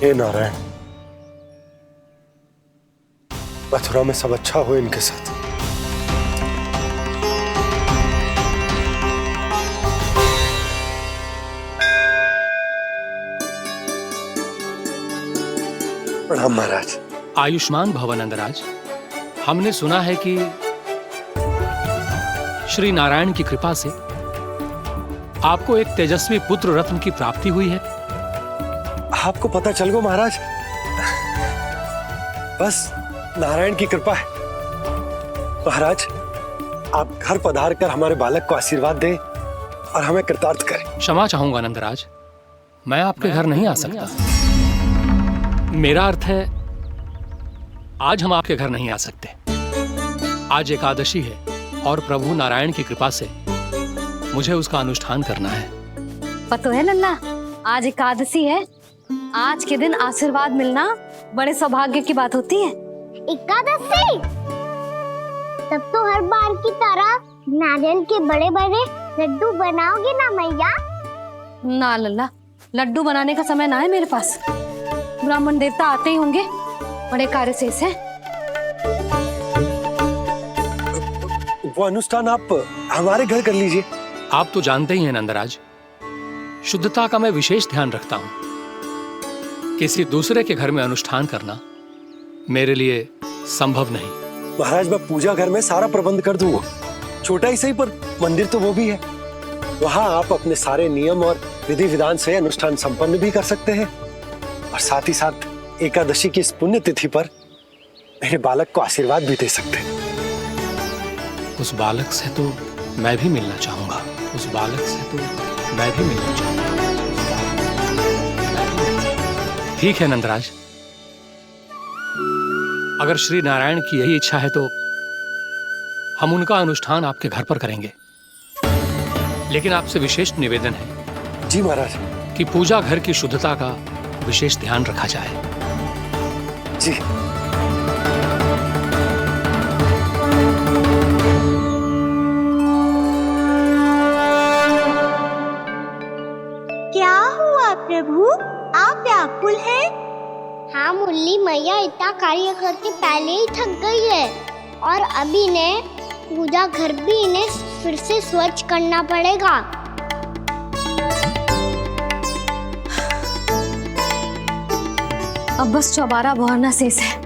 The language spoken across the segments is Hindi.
हे नारायण, मथुरा में सब अच्छा हो इनके साथ। प्रणाम महाराज। आयुष्मान भव नंदराज। हमने सुना है कि श्री नारायण की कृपा से आपको एक तेजस्वी पुत्र रत्न की प्राप्ति हुई है। आपको पता चल गो महाराज, बस नारायण की कृपा है। महाराज, आप घर पधार कर हमारे बालक को आशीर्वाद दें और हमें कृतार्थ करें। क्षमा चाहूंगा नंदराज, मैं आपके घर नहीं आ सकता। मेरा अर्थ है, आज हम आपके घर नहीं आ सकते। आज एकादशी है और प्रभु नारायण की कृपा से मुझे उसका अनुष्ठान करना है। पता है लल्ला, आज एकादशी है। आज के दिन आशीर्वाद मिलना बड़े सौभाग्य की बात होती है। एकादशी? तब तो हर बार की तरह नारियल के बड़े बड़े लड्डू बनाओगे ना मैया? ना लल्ला, लड्डू बनाने का समय ना है मेरे पास। ब्राह्मण देवता आते ही होंगे, बड़े कार्य शेष है। वो अनुष्ठान आप हमारे घर कर लीजिए। आप तो जानते ही हैं नंदराज, शुद्धता का मैं विशेष ध्यान रखता हूं। किसी दूसरे के घर में अनुष्ठान करना मेरे लिए संभव नहीं। महाराज, मैं पूजा घर में सारा प्रबंध कर दूंगा। छोटा ही सही, पर मंदिर तो वो भी है। वहां आप अपने सारे नियम और विधि विधान से अनुष्ठान संपन्न भी कर सकते हैं और साथ ही साथ एकादशी की इस पुण्य तिथि पर मेरे बालक को आशीर्वाद भी दे सकते हैं। उस बालक से तो मैं भी मिलना चाहूंगा। उस बालक से तो मैं भी मिलना चाहूंगा। ठीक है नंदराज, अगर श्री नारायण की यही इच्छा है तो हम उनका अनुष्ठान आपके घर पर करेंगे। लेकिन आपसे विशेष निवेदन है। जी महाराज। कि पूजा घर की शुद्धता का विशेष ध्यान रखा जाए। जी। क्या हुआ प्रभु, आप व्याकुल हैं? हाँ मुरली मैया इतना कार्य करके पहले ही थक गई है और अभी ने पूजा घर भी इन्हें फिर से स्वच्छ करना पड़ेगा। अब बस चौबारा बहाना शेष है।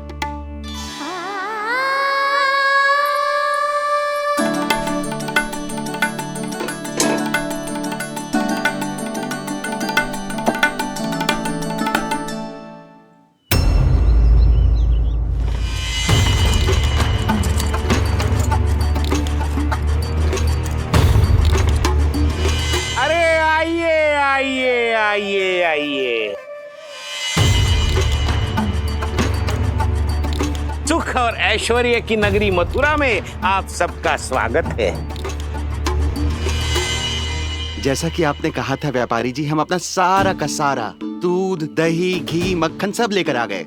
अरे आइए आइए आइए आइए, सुख और ऐश्वर्य की नगरी मथुरा में आप सबका स्वागत है। जैसा कि आपने कहा था व्यापारी जी, हम अपना सारा का सारा दूध, दही, घी, मक्खन सब लेकर आ गए।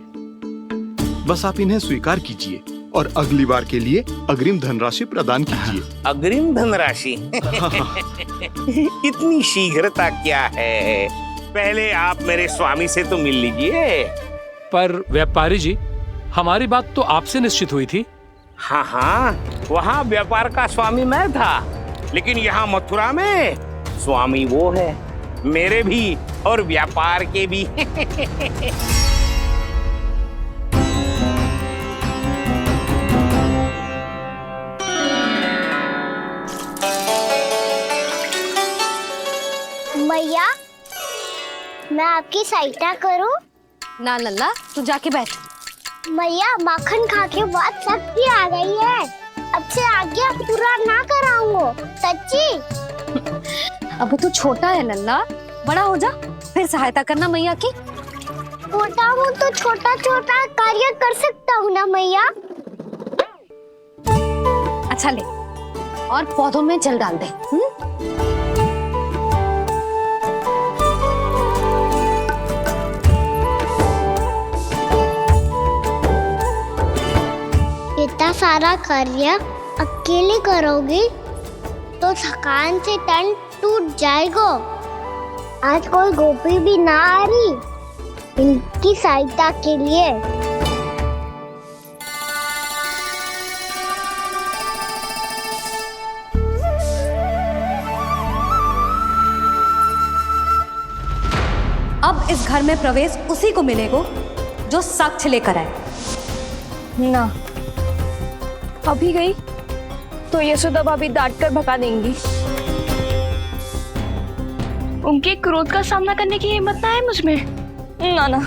बस आप इन्हें स्वीकार कीजिए और अगली बार के लिए अग्रिम धनराशि प्रदान कीजिए। अग्रिम धनराशि? इतनी शीघ्रता क्या है? पहले आप मेरे स्वामी से तो मिल लीजिए। पर व्यापारी जी, हमारी बात तो आपसे निश्चित हुई थी। हाँ हाँ, वहाँ व्यापार का स्वामी मैं था, लेकिन यहाँ मथुरा में स्वामी वो है, मेरे भी और व्यापार के भी। मैया, मैं आपकी सहायता करूं? ना लल्ला, तू जाके बैठ। मैया, माखन खा के बात सबकी आ गई है। अब से आगे पूरा ना कराऊंगा, सच्ची। अब तू छोटा है लल्ला, बड़ा हो जा फिर सहायता करना मैया की। छोटा हूँ तो छोटा छोटा कार्य कर सकता हूँ ना मैया। अच्छा ले, और पौधों में जल डाल दे। इतना सारा कार्य अकेले करोगी तो थकान से तन टूट जाएगा। आज कोई गोपी भी ना आ रही इनकी सहायता के लिए। अब इस घर में प्रवेश उसी को मिलेगा जो साक्ष्य लेकर आए। ना, अभी गई तो यशोदा भाभी डांट कर भगा देंगी। उनके क्रोध का सामना करने की हिम्मत ना है मुझ में। ना ना,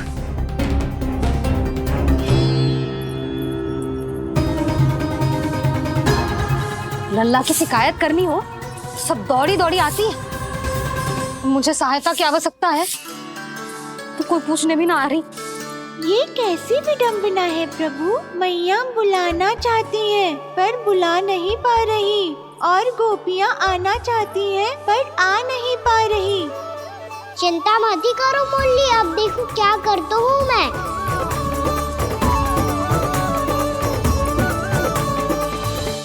लल्ला की शिकायत करनी हो सब दौड़ी दौड़ी आती है। मुझे सहायता की आवश्यकता है तो कोई पूछने भी ना आ रही। ये कैसी विडंबना है प्रभु। मैया बुलाना चाहती हैं पर बुला नहीं पा रही, और गोपियाँ आना चाहती हैं पर आ नहीं पा रही। चिंता मत ही करो मुरली, अब देखो क्या करता हूँ मैं।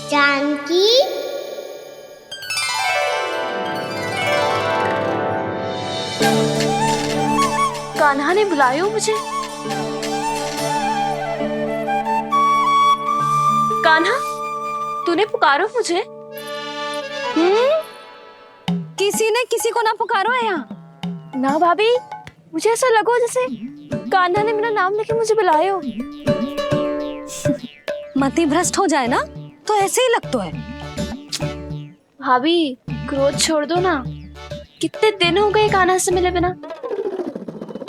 जानकी, कान्हा ने बुलाया हो मुझे। कान्हा, तूने पुकारो मुझे। किसी ने किसी को ना पुकारो है यहाँ। ना भाभी, मुझे ऐसा लगो जैसे कान्हा ने मेरा नाम लेके मुझे बुलाया हो। मति भ्रष्ट हो जाए ना तो ऐसे ही लगता है। भाभी, क्रोध छोड़ दो ना। कितने दिन हो गए कान्हा से मिले बिना।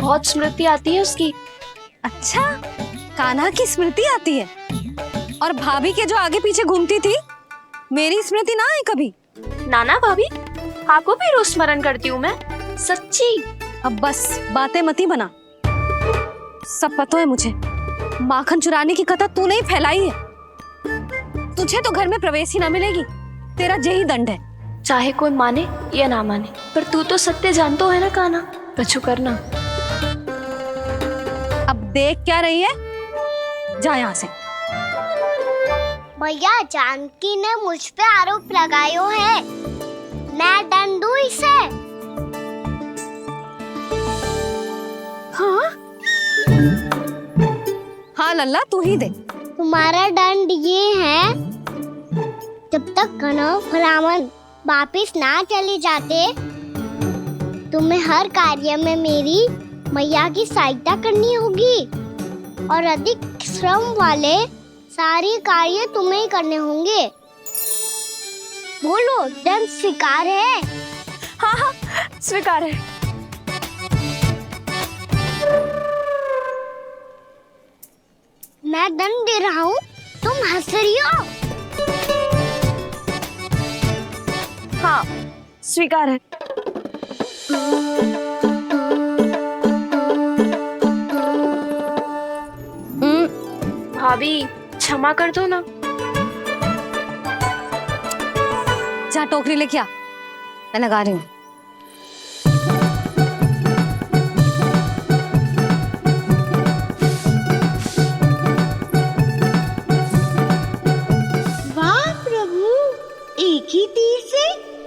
बहुत स्मृति आती है उसकी। अच्छा, कान्हा की स्मृति आती है? और भाभी के जो आगे पीछे घूमती थी, मेरी स्मृति ना आई कभी? नाना भाभी, आपको भी रोज स्मरण करती हूँ मैं, सच्ची। अब बस बातें मत ही बना। सब पता है मुझे। माखन चुराने की कथा तूने ही फैलाई है। तुझे तो घर में प्रवेश ही ना मिलेगी। तेरा यही दंड है। चाहे कोई माने या ना माने, पर तू तो सत्य जानतो है ना कान्हा। कछु करना। अब देख क्या रही है, जा यहाँ से। भैया, जानकी ने मुझ पे आरोप लगायो है, मैं दंड दूं इसे। हाँ हाँ लल्ला, तू ही दे। तुम्हारा दंड ये है, जब तक कनव ब्राह्मण वापिस ना चले जाते, तुम्हें हर कार्य में मेरी मैया की सहायता करनी होगी, और अधिक श्रम वाले सारे कार्य तुम्हें ही करने होंगे। बोलो, दंड स्वीकार है? हाँ हाँ, स्वीकार है। मैं दंड दे रहा हूँ, तुम हंस रही हो? हाँ, स्वीकार है। भाभी, क्षमा कर दो ना। जा टोकरी लेके आ, मैं लगा रही हूँ। वाह प्रभु, एक ही तीर से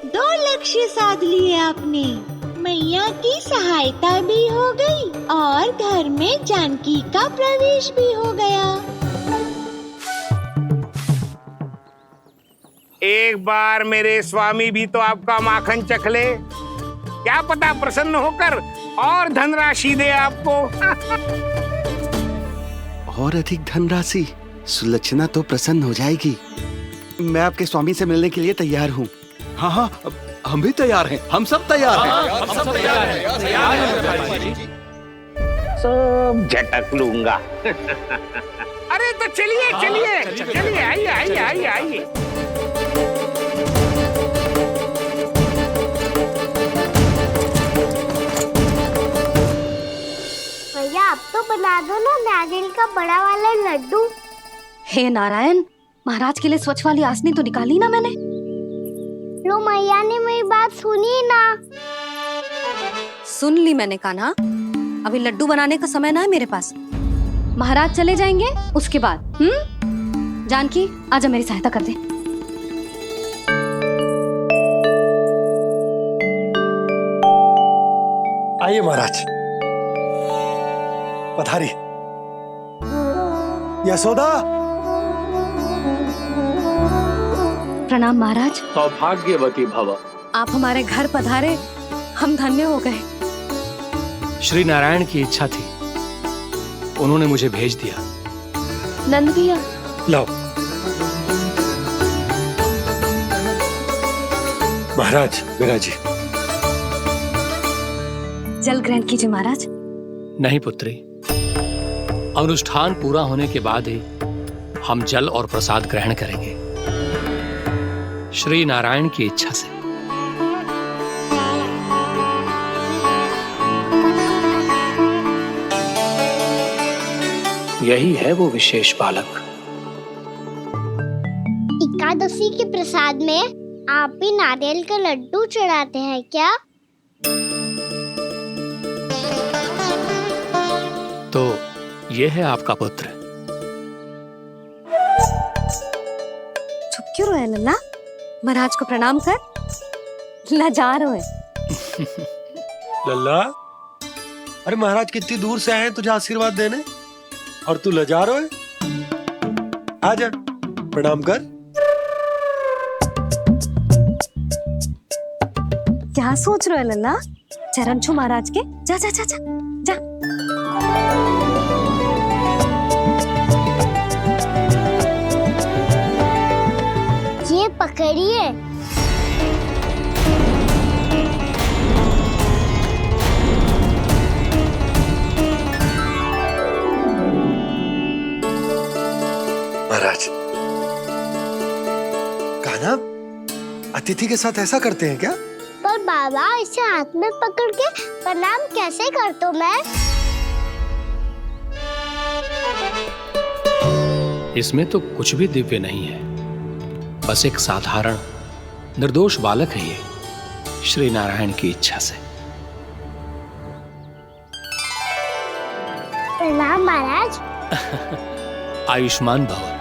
2 लक्ष्य साध लिए आपने। मैया की सहायता भी हो गई और घर में जानकी का प्रवेश भी हो गया। एक बार मेरे स्वामी भी तो आपका माखन चख ले, क्या पता प्रसन्न होकर और धनराशि दे आपको। और अधिक धनराशि? सुलक्षणा तो प्रसन्न हो जाएगी। मैं आपके स्वामी से मिलने के लिए तैयार हूँ। हाँ हाँ, हम भी तैयार हैं। हम सब तैयार हैं। सब झटक लूंगा। अरे तो चलिए चलिए चलिए, आइए आइए आइए आइए। भैया, आप तो बना दो ना नारियल का बड़ा वाला लड्डू। हे नारायण, महाराज के लिए स्वच्छ वाली आसनी तो निकाली ना मैंने। लो, मैया ने मेरी बात सुनी ना। सुन ली मैंने कान्हा। अभी लड्डू बनाने का समय ना है मेरे पास। महाराज चले जाएंगे उसके बाद। जानकी, आजा मेरी सहायता कर दे। आइए महाराज। पधारी। यशोदा। प्रणाम महाराज। सौभाग्यवती भव। आप हमारे घर पधारे, हम धन्य हो गए। श्री नारायण की इच्छा थी, उन्होंने मुझे भेज दिया। नंद भैया, लाओ। महाराज, विराजी। जल ग्रहण कीजिए महाराज। नहीं पुत्री, अनुष्ठान पूरा होने के बाद ही हम जल और प्रसाद ग्रहण करेंगे, श्री नारायण की इच्छा से। यही है वो विशेष बालक। एकादशी के प्रसाद में आप भी नारियल का लड्डू चढ़ाते हैं क्या? तो ये है आपका पुत्र। चुप क्यों रहे लल्ला? महाराज को प्रणाम कर। लजा रहे। लल्ला, अरे महाराज कितनी दूर से आए हैं तुझे आशीर्वाद देने, और तू लजा रहा है? आजा, प्रणाम कर। क्या सोच रहे हो लल्ला? चरण छू महाराज के। जा जा जा जा जा। ये पकड़िए। महाराज, कान्हा, अतिथि के साथ ऐसा करते हैं क्या? पर बाबा, इसे हाथ में पकड़ के प्रणाम कैसे करता हूँ मैं? इसमें तो कुछ भी दिव्य नहीं है, बस एक साधारण निर्दोष बालक है ये, श्री नारायण की इच्छा से। प्रणाम महाराज। आयुष्मान भव।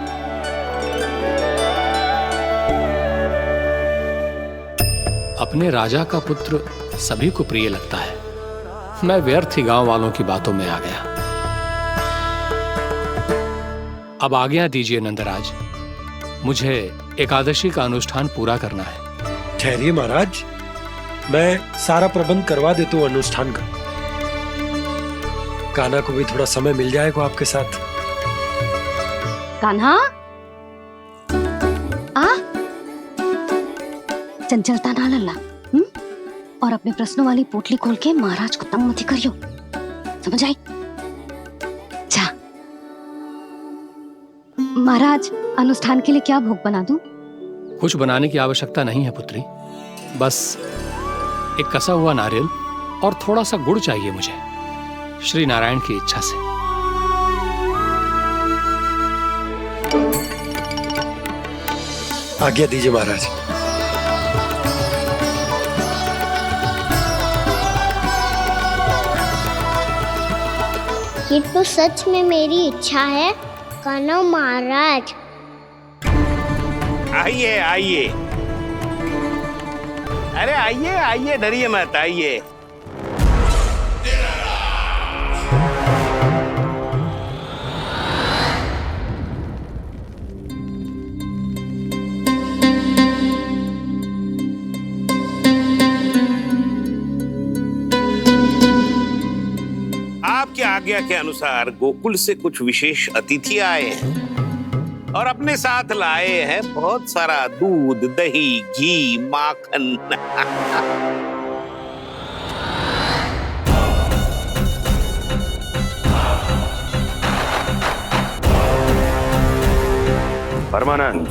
अपने राजा का पुत्र सभी को प्रिय लगता है। मैं व्यर्थ ही गांव वालों की बातों में आ गया। अब आज्ञा दीजिए नंदराज, मुझे एकादशी का अनुष्ठान पूरा करना है। ठहरिए महाराज, मैं सारा प्रबंध करवा देता हूँ अनुष्ठान का। कान्हा को भी थोड़ा समय मिल जाएगा आपके साथ। कान्हा, आ चंचलता ना लल्ला। और अपने प्रश्नों वाली पोटली खोल के महाराज को तंग मत करियो, समझ आई? जा। महाराज, अनुष्ठान के लिए क्या भोग बना दूं? कुछ बनाने की आवश्यकता नहीं है पुत्री, बस एक कसा हुआ नारियल और थोड़ा सा गुड़ चाहिए मुझे, श्री नारायण की इच्छा से। आज्ञा दीजिए महाराज। ये तो सच में मेरी इच्छा है कान्हा महाराज। आइए आइए, अरे आइए आइए, डरिए मत, आइए। आपकी आज्ञा के अनुसार गोकुल से कुछ विशेष अतिथि आए हैं और अपने साथ लाए हैं बहुत सारा दूध, दही, घी, माखन। परमानंद,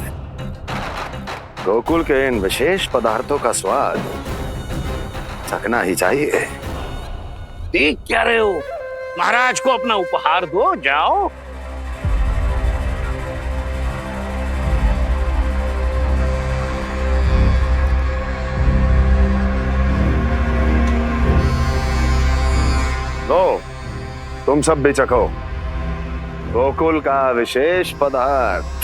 गोकुल के इन विशेष पदार्थों का स्वाद चखना ही चाहिए। देख क्या रहे हो? महाराज को अपना उपहार दो, जाओ। लो, तुम सब भी चखो गोकुल का विशेष पदार्थ।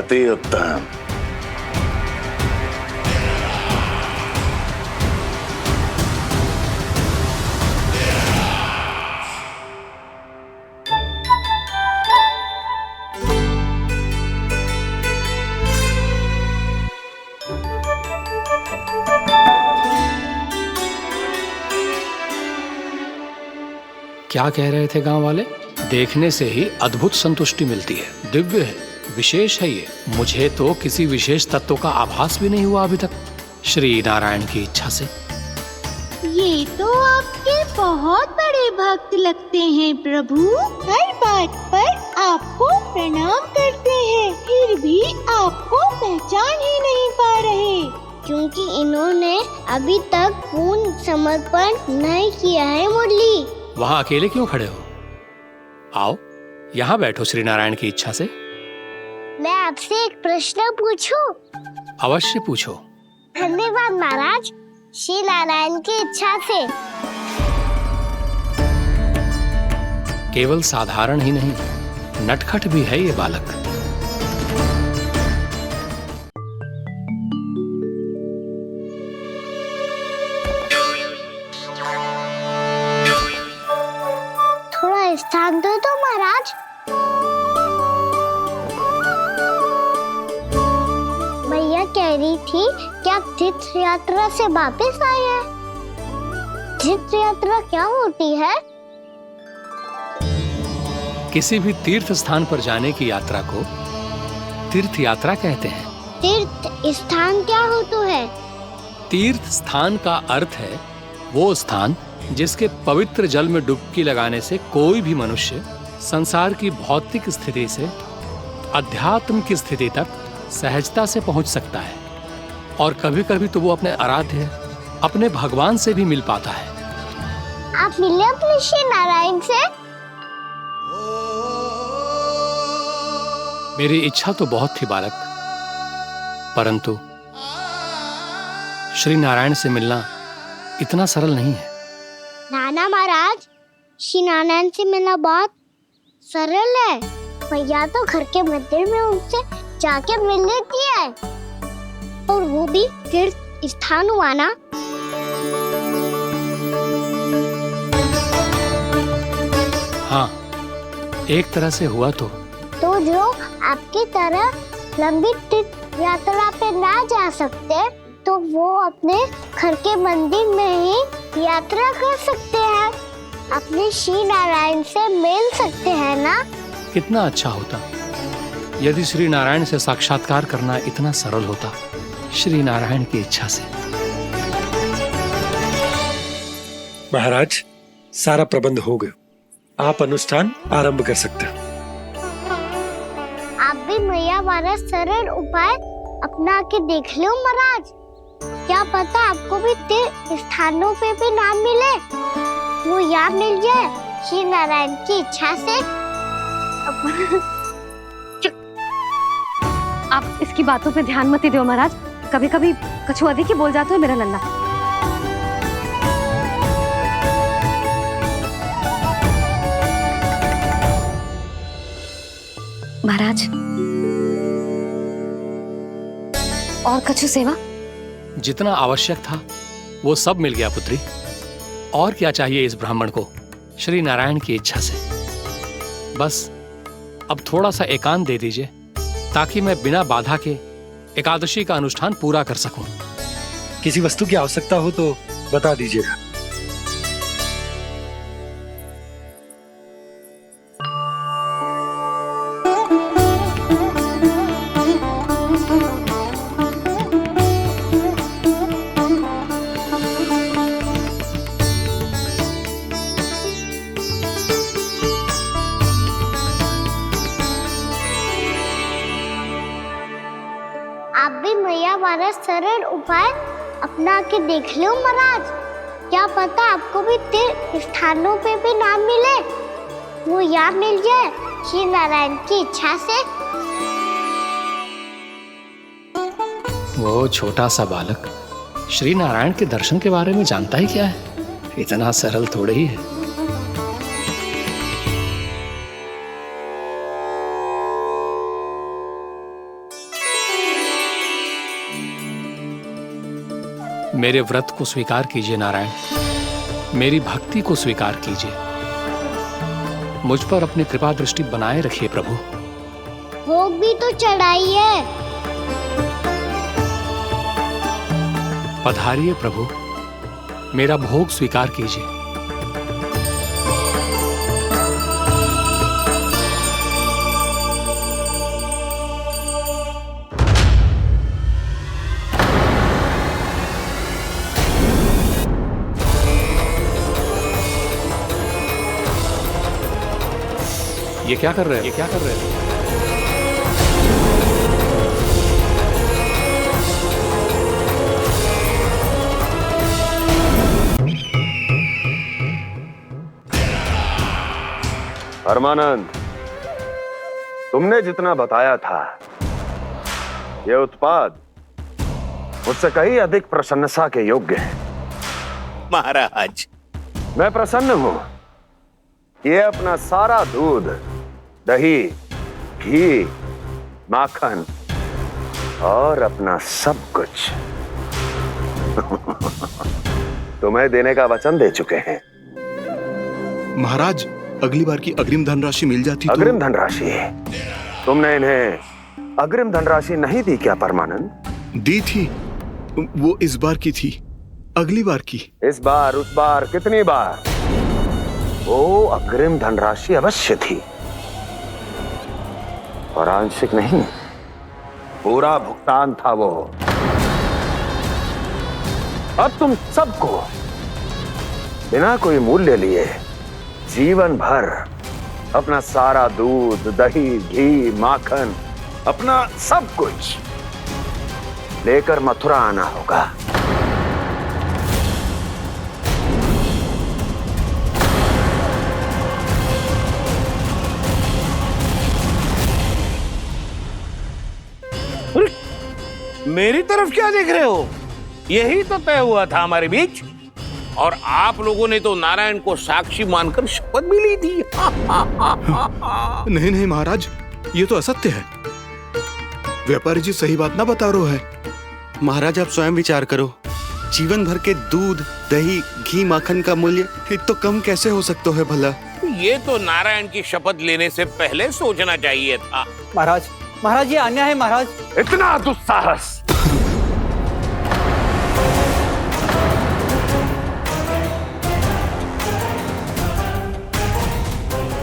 अति उत्तम। क्या कह रहे थे गांव वाले? देखने से ही अद्भुत संतुष्टि मिलती है, दिव्य है, विशेष है ये। मुझे तो किसी विशेष तत्व का आभास भी नहीं हुआ अभी तक, श्री नारायण की इच्छा से। ये तो आपके बहुत बड़े भक्त लगते हैं प्रभु। हर बात पर आपको प्रणाम करते हैं, फिर भी आपको पहचान ही नहीं पा रहे। क्योंकि इन्होंने अभी तक पूर्ण समर्पण नहीं किया है मुरली। वहां अकेले क्यों खड़े हो? आओ यहाँ बैठो श्री नारायण की इच्छा से। मैं आपसे एक प्रश्न पूछूं? अवश्य पूछो। धन्यवाद महाराज, श्री नारायण की इच्छा से। केवल साधारण ही नहीं, नटखट भी है ये बालक। थोड़ा स्थान दो तो महाराज। भैया कह रही थी कि आप तीर्थ यात्रा से वापस आए हैं। तीर्थ यात्रा क्या होती है? किसी भी तीर्थ स्थान पर जाने की यात्रा को तीर्थ यात्रा कहते हैं। तीर्थ स्थान क्या होता है? तीर्थ स्थान का अर्थ है वो स्थान जिसके पवित्र जल में डुबकी लगाने से कोई भी मनुष्य संसार की भौतिक स्थिति से अध्यात्म की स्थिति तक सहजता से पहुंच सकता है, और कभी कभी तो वो अपने आराध्य, अपने भगवान से भी मिल पाता है। आप मिले अपने श्री नारायण से? मेरी इच्छा तो बहुत थी बालक, परंतु श्री नारायण से मिलना इतना सरल नहीं है। नाना महाराज, श्री नारायण से मिलना बहुत सरल है। भैया तो घर के मंदिर में उनसे जाके मिल लेती है, और वो भी तीर्थ स्थान हुआ ना। हाँ, एक तरह से हुआ तो जो आपकी तरह लंबी तीर्थ यात्रा पे ना जा सकते, तो वो अपने घर के मंदिर में ही यात्रा कर सकते हैं, अपने श्री नारायण से मिल सकते हैं ना। कितना अच्छा होता यदि श्री नारायण से साक्षात्कार करना इतना सरल होता, श्री नारायण की इच्छा से। महाराज, सारा प्रबंध हो गया, आप अनुष्ठान आरंभ कर सकते हैं। आप भी मैया वाला सरल उपाय अपना के देख लो महाराज। क्या पता आपको भी तीर्थ स्थानों पे भी नाम मिले, वो याद मिल जाए श्री नारायण की इच्छा से। आप इसकी बातों पे ध्यान मत दो महाराज, कभी कभी कछु अधिक ही बोल जाते हो मेरा लल्ला। महाराज, और कछु सेवा? जितना आवश्यक था वो सब मिल गया पुत्री। और क्या चाहिए इस ब्राह्मण को श्री नारायण की इच्छा से? बस अब थोड़ा सा एकांत दे दीजिए, ताकि मैं बिना बाधा के एकादशी का अनुष्ठान पूरा कर सकूं। किसी वस्तु की आवश्यकता हो तो बता दीजिएगा। आप भी मैया वाला सरल उपाय अपना के देख लो महाराज। क्या पता आपको भी तीर्थ स्थानों पे भी नाम मिले, वो याद मिल जाए श्री नारायण की इच्छा से। वो छोटा सा बालक श्री नारायण के दर्शन के बारे में जानता ही क्या है? इतना सरल थोड़े ही है। मेरे व्रत को स्वीकार कीजिए नारायण, मेरी भक्ति को स्वीकार कीजिए। मुझ पर अपनी कृपा दृष्टि बनाए रखिए प्रभु। भोग भी तो चढ़ाई है। पधारिए प्रभु, मेरा भोग स्वीकार कीजिए। ये क्या कर रहे हैं? ये क्या कर रहे हैं? परमानंद, तुमने जितना बताया था, यह उत्पाद मुझसे कहीं अधिक प्रशंसा के योग्य है। महाराज, मैं प्रसन्न हूं। ये अपना सारा दूध, दही, घी, माखन और अपना सब कुछ तुम्हें देने का वचन दे चुके हैं। महाराज, अगली बार की अग्रिम धनराशि मिल जाती तो। अग्रिम धनराशि? तुमने इन्हें अग्रिम धनराशि नहीं दी क्या परमानंद? दी थी, वो इस बार की थी, अगली बार की। इस बार, उस बार, कितनी बार? वो अग्रिम धनराशि अवश्य थी, और आंशिक नहीं, पूरा भुगतान था वो। अब तुम सबको बिना कोई मूल्य लिए जीवन भर अपना सारा दूध, दही, घी, माखन, अपना सब कुछ लेकर मथुरा आना होगा। मेरी तरफ क्या देख रहे हो? यही तो तय हुआ था हमारे बीच, और आप लोगों ने तो नारायण को साक्षी मानकर शपथ भी ली थी। नहीं नहीं महाराज, ये तो असत्य है। व्यापारी जी सही बात ना बता रहे है। महाराज, आप स्वयं विचार करो, जीवन भर के दूध, दही, घी, माखन का मूल्य तो कम कैसे हो सकता है भला? ये तो नारायण की शपथ लेने से पहले सोचना चाहिए था। महाराज, महाराज ये अन्याय है महाराज। इतना दुस्साहस!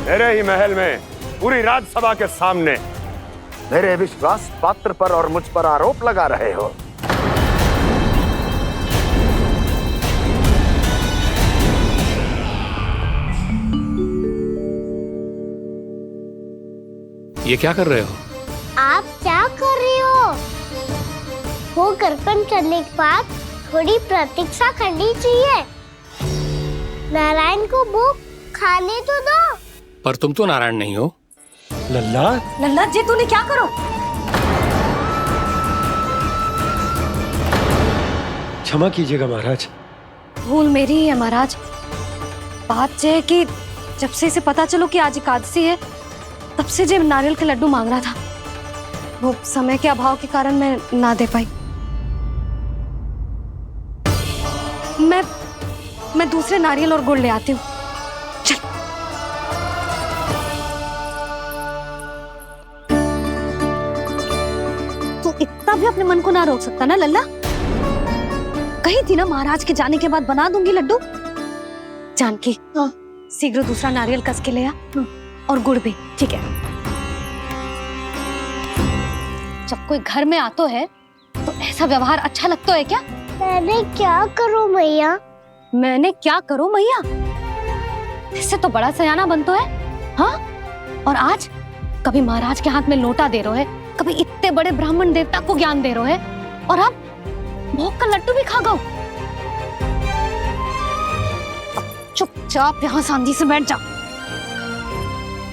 मेरे ही महल में पूरी राजसभा के सामने मेरे विश्वास पात्र पर और मुझ पर आरोप लगा रहे हो। ये क्या कर रहे हो? आप क्या कर रहे हो? वो कर्पण करने के बाद थोड़ी प्रतीक्षा करनी चाहिए। नारायण को भोग खाने तो दो। पर तुम तो नारायण नहीं हो। लल्ला, लल्ला जी, तूने क्या करो? क्षमा कीजिएगा महाराज। भूल मेरी ही है महाराज। बात यह है कि जब से इसे पता चलो कि आज एकादशी है, तब से जब नारियल के लड्डू मांग रहा था, वो समय के अभाव के कारण मैं ना दे पाई। मैं दूसरे नारियल और गुड़ ले आती हूँ। चल। तू इतना भी अपने मन को ना रोक सकता ना लल्ला? कही थी ना महाराज के जाने के बाद बना दूंगी लड्डू। जानकी, शीघ्र दूसरा नारियल कस के ले आ, और गुड़ भी। ठीक है। जब कोई घर में आतो है तो ऐसा व्यवहार अच्छा लगता है क्या? मैंने क्या करूं मैया? मैंने क्या करूं मैया? इससे तो बड़ा सयाना बनतो है। हाँ? और आज कभी महाराज के हाथ में लोटा दे रहे है, कभी इतने बड़े ब्राह्मण देवता को ज्ञान दे रहे है, और अब भोग का लड्डू भी खा गो। चुपचाप यहाँ शांति से बैठ जा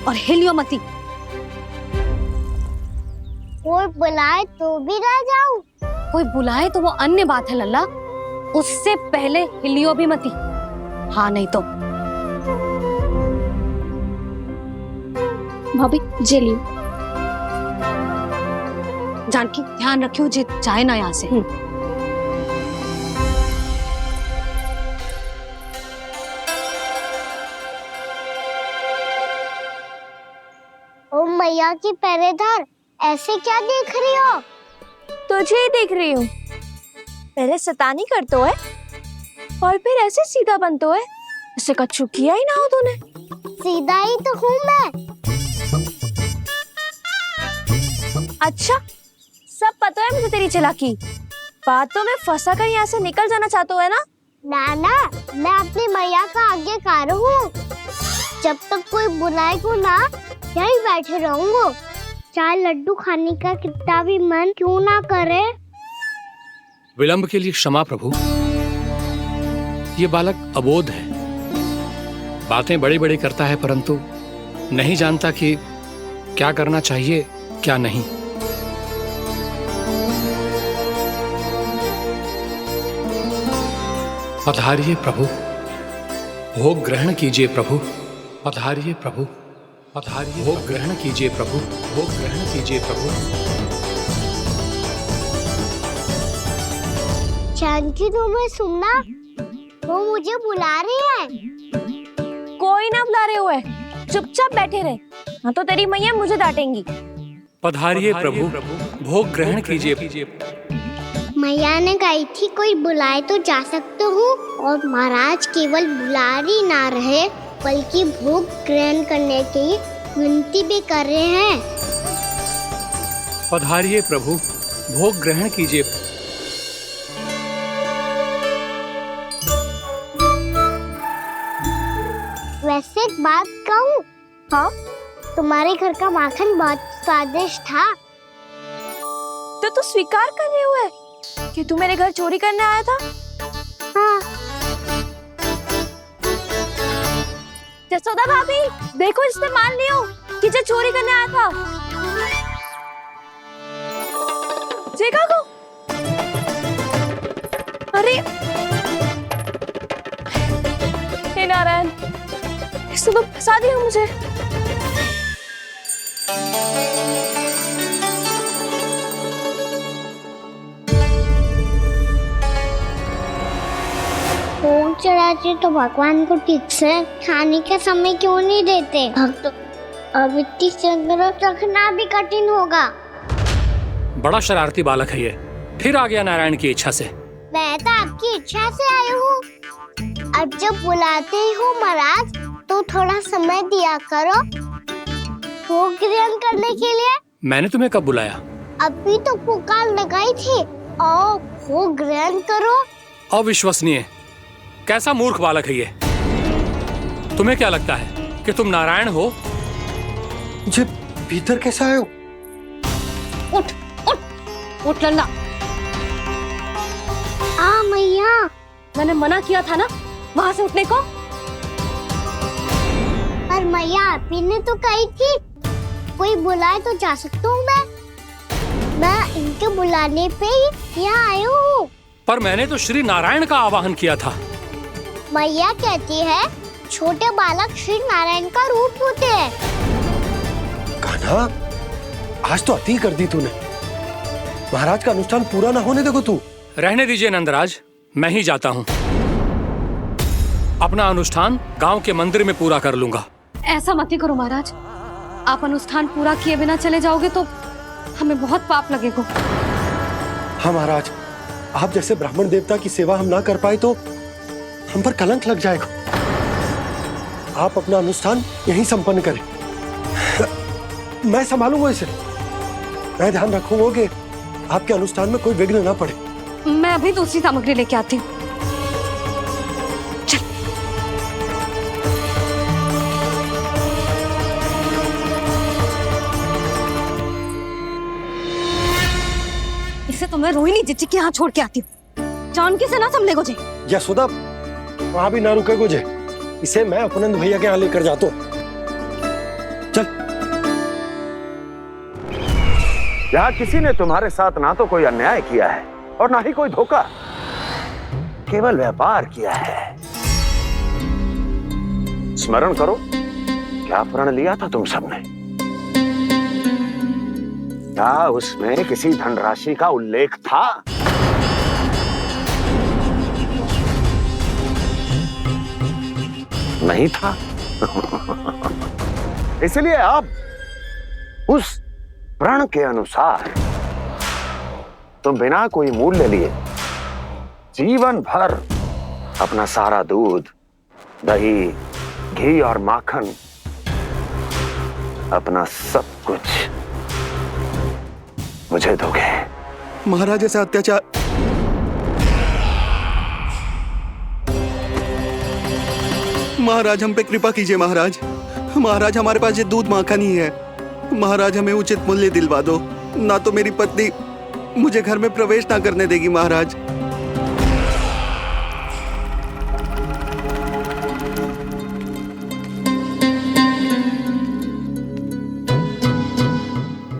और हिलियो मती। कोई बुलाए तो भी ना जाऊं? कोई बुलाए तो वो अन्य बात है लल्ला, उससे पहले हिलियो भी मती। हाँ नहीं तो। भाभी जे लियो। जानकी ध्यान रखियो जे जाए ना यहाँ से। मैया की पहरेदार, ऐसे क्या देख रही हो? तुझे ही देख रही हूँ। पहले शैतानी करतो है और फिर ऐसे सीधा बनतो है, इससे कछु किया ही ना हो तूने। सीधा ही तो हूँ मैं। अच्छा, सब पता है मुझे तेरी चालाकी। बातों में फंसा कर यहाँ से निकल जाना चाहते है ना? नाना, मैं अपनी मैया का आज्ञाकार हूँ। जब तक कोई बुलाए को ना, यही बैठे रहूंगा। चाहे लड्डू खाने का कितना भी मन क्यों ना करे। विलंब के लिए क्षमा प्रभु। ये बालक अबोध है, बातें बड़ी बड़ी करता है परंतु नहीं जानता कि क्या करना चाहिए क्या नहीं। पधारिए प्रभु, भोग ग्रहण कीजिए प्रभु। पधारिए प्रभु, पधारिए, भोग ग्रहण कीजिए प्रभु, भोग ग्रहण कीजिए प्रभु। जानकी, तुम्हें सुनना, वो मुझे बुला रही है। कोई ना बुला रहे हुए, चुपचाप बैठे रहे, हाँ तो तेरी मैया मुझे डांटेंगी। पधारिए प्रभु, भोग ग्रहण कीजिए। मैया ने कही थी कोई बुलाए तो जा सकते हूँ, और महाराज केवल बुलारी ना रहे बल्कि भोग ग्रहण करने की विनती भी कर रहे हैं। पधारिए प्रभु, भोग ग्रहण कीजिए। वैसे एक बात कहूँ? हाँ? तुम्हारे घर का माखन बहुत स्वादिष्ट था। तो तू स्वीकार कर रहे हुए कि तू मेरे घर चोरी करने आया था? हाँ। जसोदा भाभी, देखो इसने मान लियो कि जो चोरी करने आया था। देखा को? अरे हे नारायण, इसने तो फंसा दिया मुझे। भोग चढ़ाते तो भगवान को ठीक से खाने का समय क्यों नहीं देते? भक्त अब इतनी संग्रह रखना भी कठिन होगा। बड़ा शरारती बालक है ये, फिर आ गया नारायण की इच्छा से। मैं तो आपकी इच्छा से आई हूँ। अब जब बुलाते हो महाराज तो थोड़ा समय दिया करो भोग ग्रहण करने के लिए। मैंने तुम्हें कब बुलाया? अभी तो पुकार लगाई थी, आओ भोग ग्रहण करो। अविश्वसनीय, कैसा मूर्ख बालक है ये। तुम्हें क्या लगता है कि तुम नारायण हो? मुझे भीतर कैसे आए हो? उठ उठ उठ लल्ला। मैया, मैंने मना किया था ना वहां से उठने को। पर मैया आपी ने तो कही थी कोई बुलाए तो जा सकता हूँ। मैं इनके बुलाने पे ही यहाँ आई हूँ। पर मैंने तो श्री नारायण का आवाहन किया था। मैया कहती है छोटे बालक श्री नारायण का रूप होते हैं। कान्हा, आज तो अति कर दी तूने। महाराज का अनुष्ठान पूरा ना होने देखो तू। रहने दीजिए नंदराज, मैं ही जाता हूँ। अपना अनुष्ठान गांव के मंदिर में पूरा कर लूंगा। ऐसा मत ही करो महाराज, आप अनुष्ठान पूरा किए बिना चले जाओगे तो हमें बहुत पाप लगेगा। हाँ महाराज, आप जैसे ब्राह्मण देवता की सेवा हम ना कर पाए तो हम पर कलंक लग जाएगा। आप अपना अनुष्ठान यहीं संपन्न करें, मैं संभालूंगा इसे। मैं ध्यान रखूंगा कि आपके अनुष्ठान में कोई विघ्न ना पड़े। मैं अभी दूसरी सामग्री लेके आती हूँ। चल। इसे तो मैं रोहिणी जीजी के यहाँ छोड़ के आती हूँ। जानकी से ना संभले गोजे। यशोदा, वहां भी ना रुके गोजे। इसे मैं अपनंद भैया के यहाँ लेकर जाता हूँ। चल। यहाँ किसी ने तुम्हारे साथ ना तो कोई अन्याय किया है और ना ही कोई धोखा, केवल व्यापार किया है। स्मरण करो, क्या प्रण लिया था तुम सबने? क्या उसमें किसी धनराशि का उल्लेख था? नहीं था। इसलिए अब उस प्रण के अनुसार तुम बिना कोई मूल्य लिए जीवन भर अपना सारा दूध, दही, घी और माखन, अपना सब कुछ मुझे दोगे। महाराज ऐसा अत्याचार। महाराज हम पे कृपा कीजिए महाराज। महाराज हमारे पास ये दूध माखन ही है। महाराज हमें उचित मूल्य दिलवा दो, ना तो मेरी पत्नी मुझे घर में प्रवेश ना करने देगी महाराज।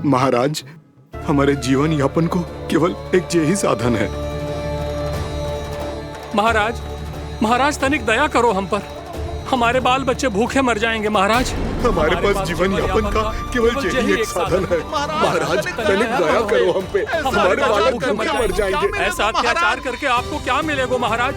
महाराज हमारे जीवन यापन को केवल एक यही साधन है। महाराज, महाराज तनिक दया करो हम पर। हमारे बाल बच्चे भूखे मर जाएंगे महाराज। हमारे पास जीवन यापन का केवल यही एक साधन है। महाराज तनिक दया करो हम पे, हमारे बालक भूखे मर जाएंगे। ऐसा अत्याचार करके आपको क्या मिलेगा महाराज?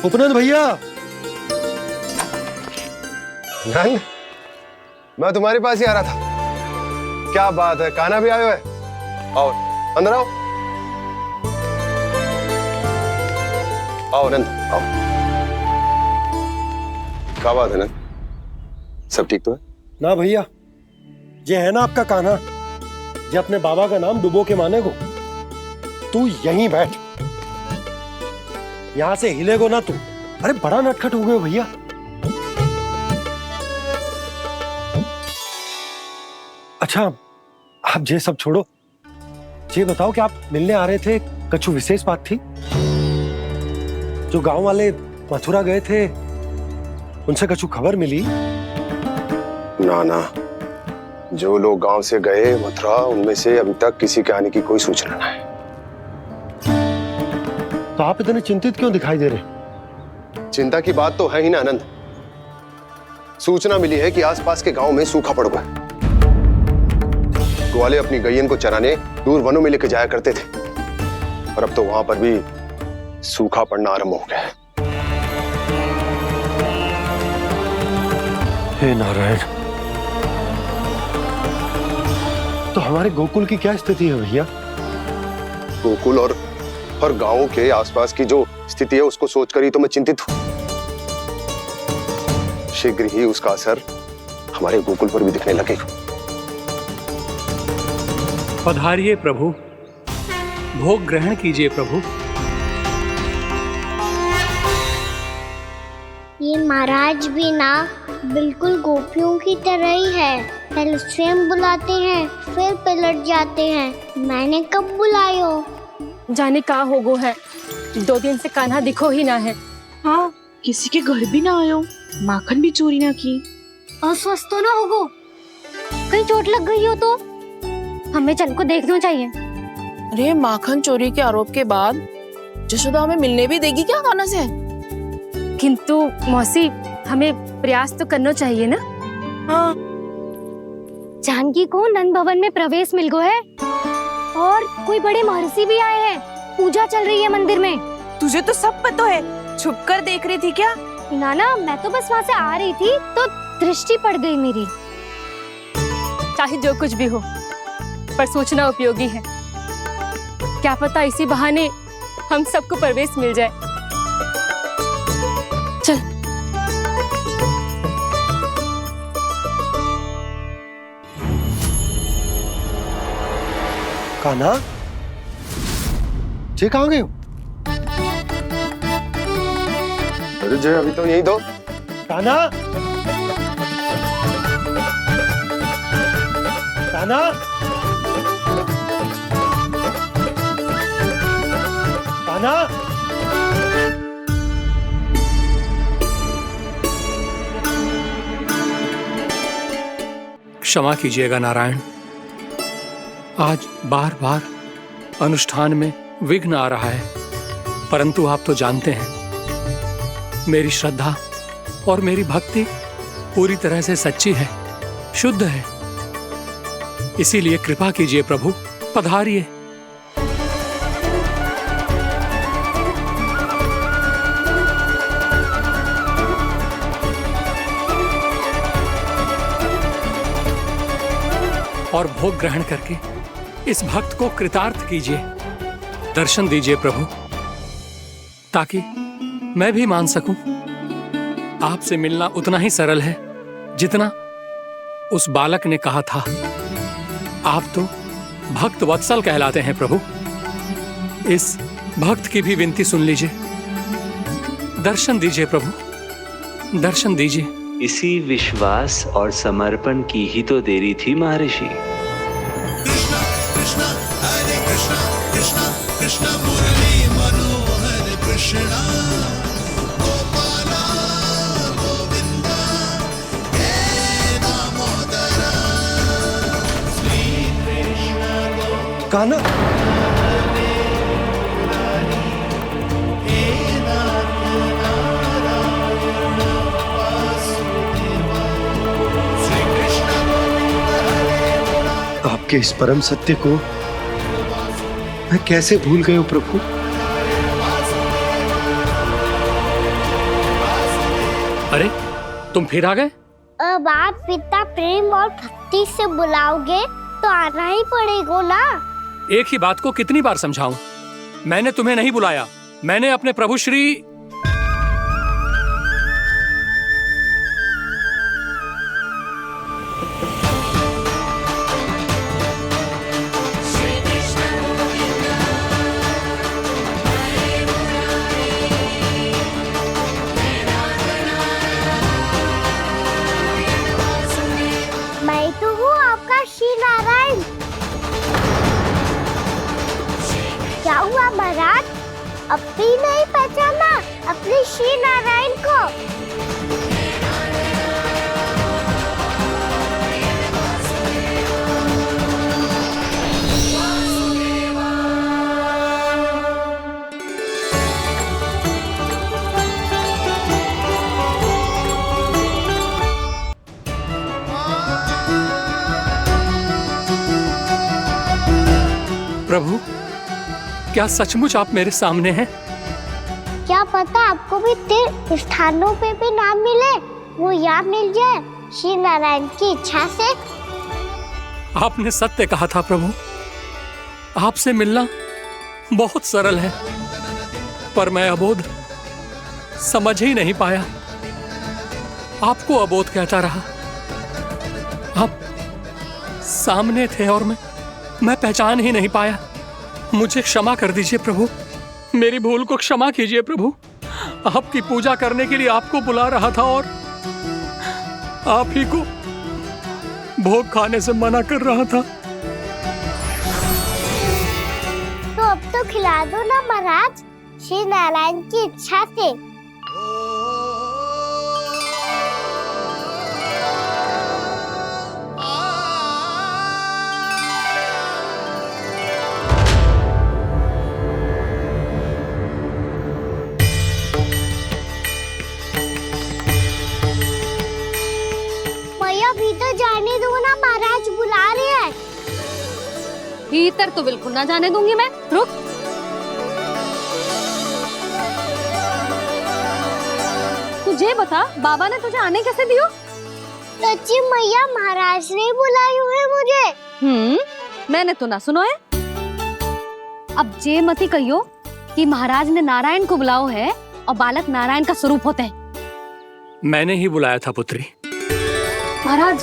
उपनंद भैया, नंद, मैं तुम्हारे पास ही आ रहा था। क्या बात है, कान्हा भी आयो है? आओ अंदर आओ। आओ नंद आओ। क्या बात है नंद, सब ठीक तो है ना? भैया ये है ना आपका कान्हा, ये अपने बाबा का नाम डुबो के माने को। तू यहीं बैठ, यहां से हिलेगो ना तू। अरे बड़ा नटखट हो गए भैया। अच्छा आप ये सब छोड़ो, ये बताओ कि आप मिलने आ रहे थे, कछु विशेष बात थी? जो गांव वाले मथुरा गए थे उनसे कछु खबर मिली? ना ना, जो लोग गांव से गए मथुरा उनमें से अभी तक किसी के आने की कोई सूचना नहीं है। तो आप इतने चिंतित क्यों दिखाई दे रहे? चिंता की बात तो है ही ना आनंद। सूचना मिली है कि आसपास के गांव में सूखा पड़ गया। ग्वाले अपनी गैयन को चराने दूर वनों में लेकर जाया करते थे, और अब तो वहां पर भी सूखा पड़ना आरंभ हो गया है। हे नारायण, तो हमारे गोकुल की क्या स्थिति है भैया? गोकुल और गांवों के आसपास की जो स्थिति है उसको सोचकर ही तो मैं चिंतित हूं। शीघ्र ही उसका असर हमारे गोकुल पर भी दिखने लगेगा। पधारिए प्रभु, भोग ग्रहण कीजिए प्रभु। ये महाराज भी ना बिल्कुल गोपियों की तरह ही है। पहले स्वयं बुलाते हैं, फिर पलट जाते हैं। मैंने कब बुलायो? जाने का होगो है, 2 दिन से कान्हा दिखो ही ना है। हाँ, किसी के घर भी ना आयो, माखन भी चोरी ना की। अस्वस्थ तो ना होगो, कहीं चोट लग गई हो तो? हमें चल को देखना चाहिए। अरे माखन चोरी के आरोप के बाद जशोदा हमें मिलने भी देगी क्या कान्हा से? किंतु मौसी, हमें प्रयास तो करना चाहिए ना। हाँ। जानकी को नंद भवन में प्रवेश मिल गया है और कोई बड़े महर्षि भी आए हैं। पूजा चल रही है मंदिर में। तुझे तो सब पता है, छुप कर देख रही थी क्या? ना, मैं तो बस वहाँ से आ रही थी तो दृष्टि पड़ गई मेरी। चाहे जो कुछ भी हो, पर सूचना उपयोगी है। क्या पता इसी बहाने हम सबको प्रवेश मिल जाए। चल। कान्हा, जे कहाँ गए हो? अरे जय, अभी तो यही दो। कान्हा, कान्हा, कान्हा। क्षमा कीजिएगा नारायण, आज बार बार अनुष्ठान में विघ्न आ रहा है, परंतु आप तो जानते हैं मेरी श्रद्धा और मेरी भक्ति पूरी तरह से सच्ची है, शुद्ध है। इसीलिए कृपा कीजिए प्रभु, पधारिए। और भोग ग्रहण करके इस भक्त को कृतार्थ कीजिए। दर्शन दीजिए प्रभु, ताकि मैं भी मान सकूं। आपसे मिलना उतना ही सरल है जितना उस बालक ने कहा था। आप तो भक्त वत्सल कहलाते हैं प्रभु। इस भक्त की भी विनती सुन लीजिए। दर्शन दीजिए प्रभु, दर्शन दीजिए। इसी विश्वास और समर्पण की ही तो देरी थी महर्षि। कृष्णा कृष्णा हरे कृष्णा, कृष्णा कृष्णा मुरली मनोहर कृष्णा, गोपाला गोविंदा हे दामोदरा, श्री कृष्ण कान्हा, आपके इस परम सत्य को मैं कैसे भूल गया प्रभु। अरे तुम फिर आ गए? अब आप पिता प्रेम और भक्ति से बुलाओगे तो आना ही पड़ेगा ना। एक ही बात को कितनी बार समझाऊं? मैंने तुम्हें नहीं बुलाया, मैंने अपने प्रभु श्री मैं तो हूँ आपका श्री नारायण। क्या हुआ महाराज, अब भी नहीं पहचाना अपने श्री नारायण को? प्रभु, क्या सचमुच आप मेरे सामने हैं? क्या पता आपको भी तीर्थ स्थानों पे भी नाम मिले, वो याद मिल जाए श्री नारायण की इच्छा से। आपने सत्य कहा था प्रभु, आपसे मिलना बहुत सरल है, पर मैं अबोध समझ ही नहीं पाया। आपको अबोध कहता रहा। आप सामने थे और मैं पहचान ही नहीं पाया। मुझे क्षमा कर दीजिए प्रभु, मेरी भूल को क्षमा कीजिए प्रभु। आपकी पूजा करने के लिए आपको बुला रहा था और आप ही को भोग खाने से मना कर रहा था। तो अब तो खिला दो ना महाराज, श्री नारायण की इच्छा से। भीतर जाने दो ना, महाराज बुला रहे हैं। भीतर तो बिल्कुल ना जाने दूंगी मैं, रुक। तुझे बता, बाबा ने तुझे आने कैसे दियो? सच्ची मैया, महाराज ने बुलाई हुई मुझे। मैंने तो ना सुनो है। अब जे मती कहियो कि महाराज ने नारायण को बुलाओ है और बालक नारायण का स्वरूप होते हैं। मैंने ही बुलाया था पुत्री। महाराज,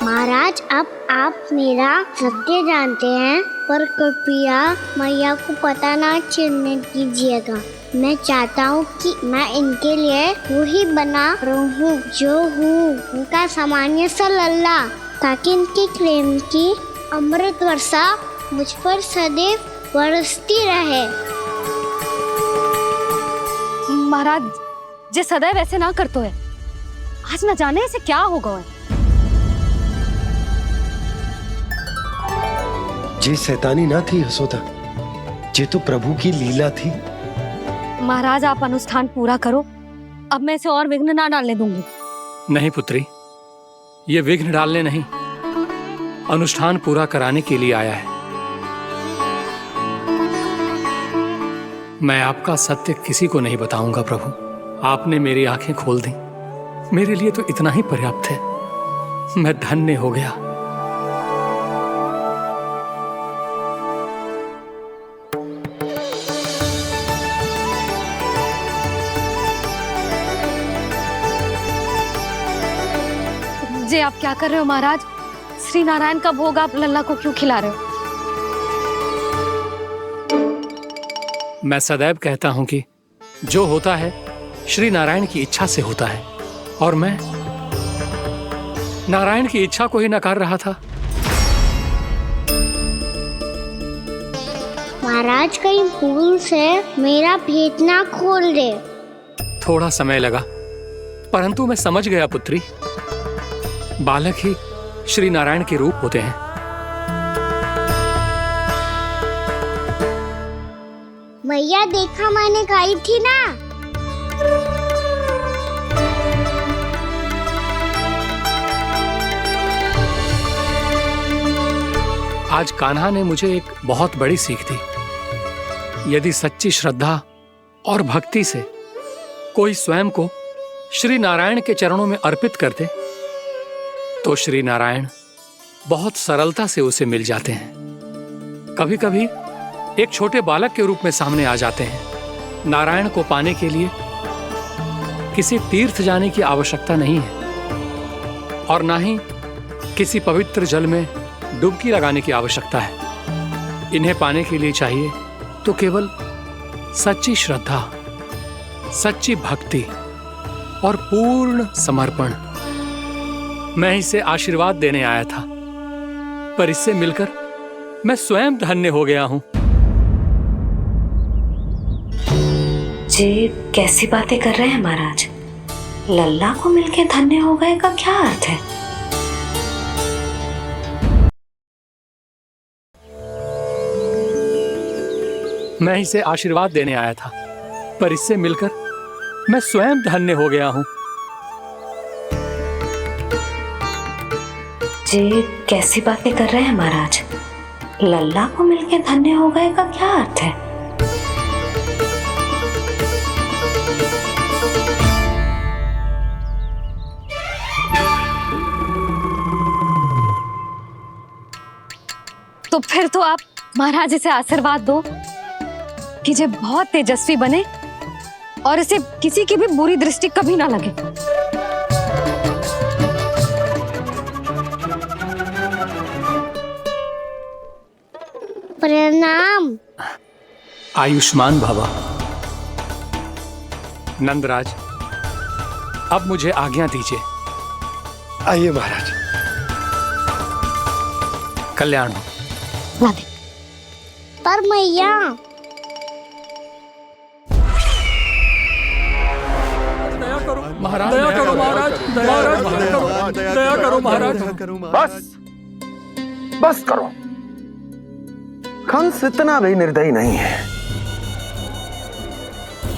महाराज, अब आप मेरा सत्य जानते हैं, पर कृपया मैया को पता ना चलने दीजिएगा। मैं चाहता हूँ कि मैं इनके लिए वो ही बना रहूँ जो हूँ, उनका सामान्य सा लल्ला, ताकि इनके प्रेम की अमृत वर्षा मुझ पर सदैव बरसती रहे। महाराज, जे सदैव ऐसे ना करतो है, आज न जाने इसे क्या होगा है। ये शैतानी ना थी यशोदा, ये तो प्रभु की लीला थी। महाराज आप अनुष्ठान पूरा करो, अब मैं इसे और विघ्न ना डालने दूंगी। नहीं पुत्री, ये विघ्न डालने नहीं, अनुष्ठान पूरा कराने के लिए आया है। मैं आपका सत्य किसी को नहीं बताऊंगा प्रभु। आपने मेरी आंखें खोल दी, मेरे लिए तो इतना ही पर्याप्त है। मैं धन्य हो गया। जी आप क्या कर रहे हो महाराज? श्री नारायण का भोग आप लल्ला को क्यों खिला रहे हो? मैं सदैव कहता हूं कि जो होता है श्री नारायण की इच्छा से होता है, और मैं नारायण की इच्छा को ही नकार रहा था। महाराज कहीं भूल से मेरा भेद ना खोल दे। थोड़ा समय लगा, परंतु मैं समझ गया पुत्री। बालक ही श्री नारायण के रूप होते हैं। मैया देखा मैंने गाई थी ना। आज कान्हा ने मुझे एक बहुत बड़ी सीख दी। यदि सच्ची श्रद्धा और भक्ति से कोई स्वयं को श्री नारायण के चरणों में अर्पित कर दे, तो श्री नारायण बहुत सरलता से उसे मिल जाते हैं। कभी कभी एक छोटे बालक के रूप में सामने आ जाते हैं। नारायण को पाने के लिए किसी तीर्थ जाने की आवश्यकता नहीं है, और ना ही किसी पवित्र जल में डुबकी लगाने की आवश्यकता है। इन्हें पाने के लिए चाहिए तो केवल सच्ची श्रद्धा, सच्ची भक्ति और पूर्ण समर्पण। मैं इसे आशीर्वाद देने आया था, पर इससे मिलकर मैं स्वयं धन्य हो गया हूं। जी कैसी बातें कर रहे हैं महाराज? लल्ला को मिलके धन्य हो गए का क्या अर्थ है? मैं इसे आशीर्वाद देने आया था, पर इससे मिलकर मैं स्वयं धन्य हो गया हूं। जी कैसी बातें कर रहे हैं महाराज? लल्ला को मिलके धन्य हो गए का क्या अर्थ है? तो फिर तो आप महाराज इसे आशीर्वाद दो कि ये बहुत तेजस्वी बने और इसे किसी की भी बुरी दृष्टि कभी ना लगे। प्रणाम। आयुष्मान भवा। नंदराज, अब मुझे आज्ञा दीजिए। आइए महाराज। कल्याण हो। पर मैया महाराज, दया करो महाराज, दया करो महाराज। बस करो। कंस इतना भी निर्दयी नहीं है।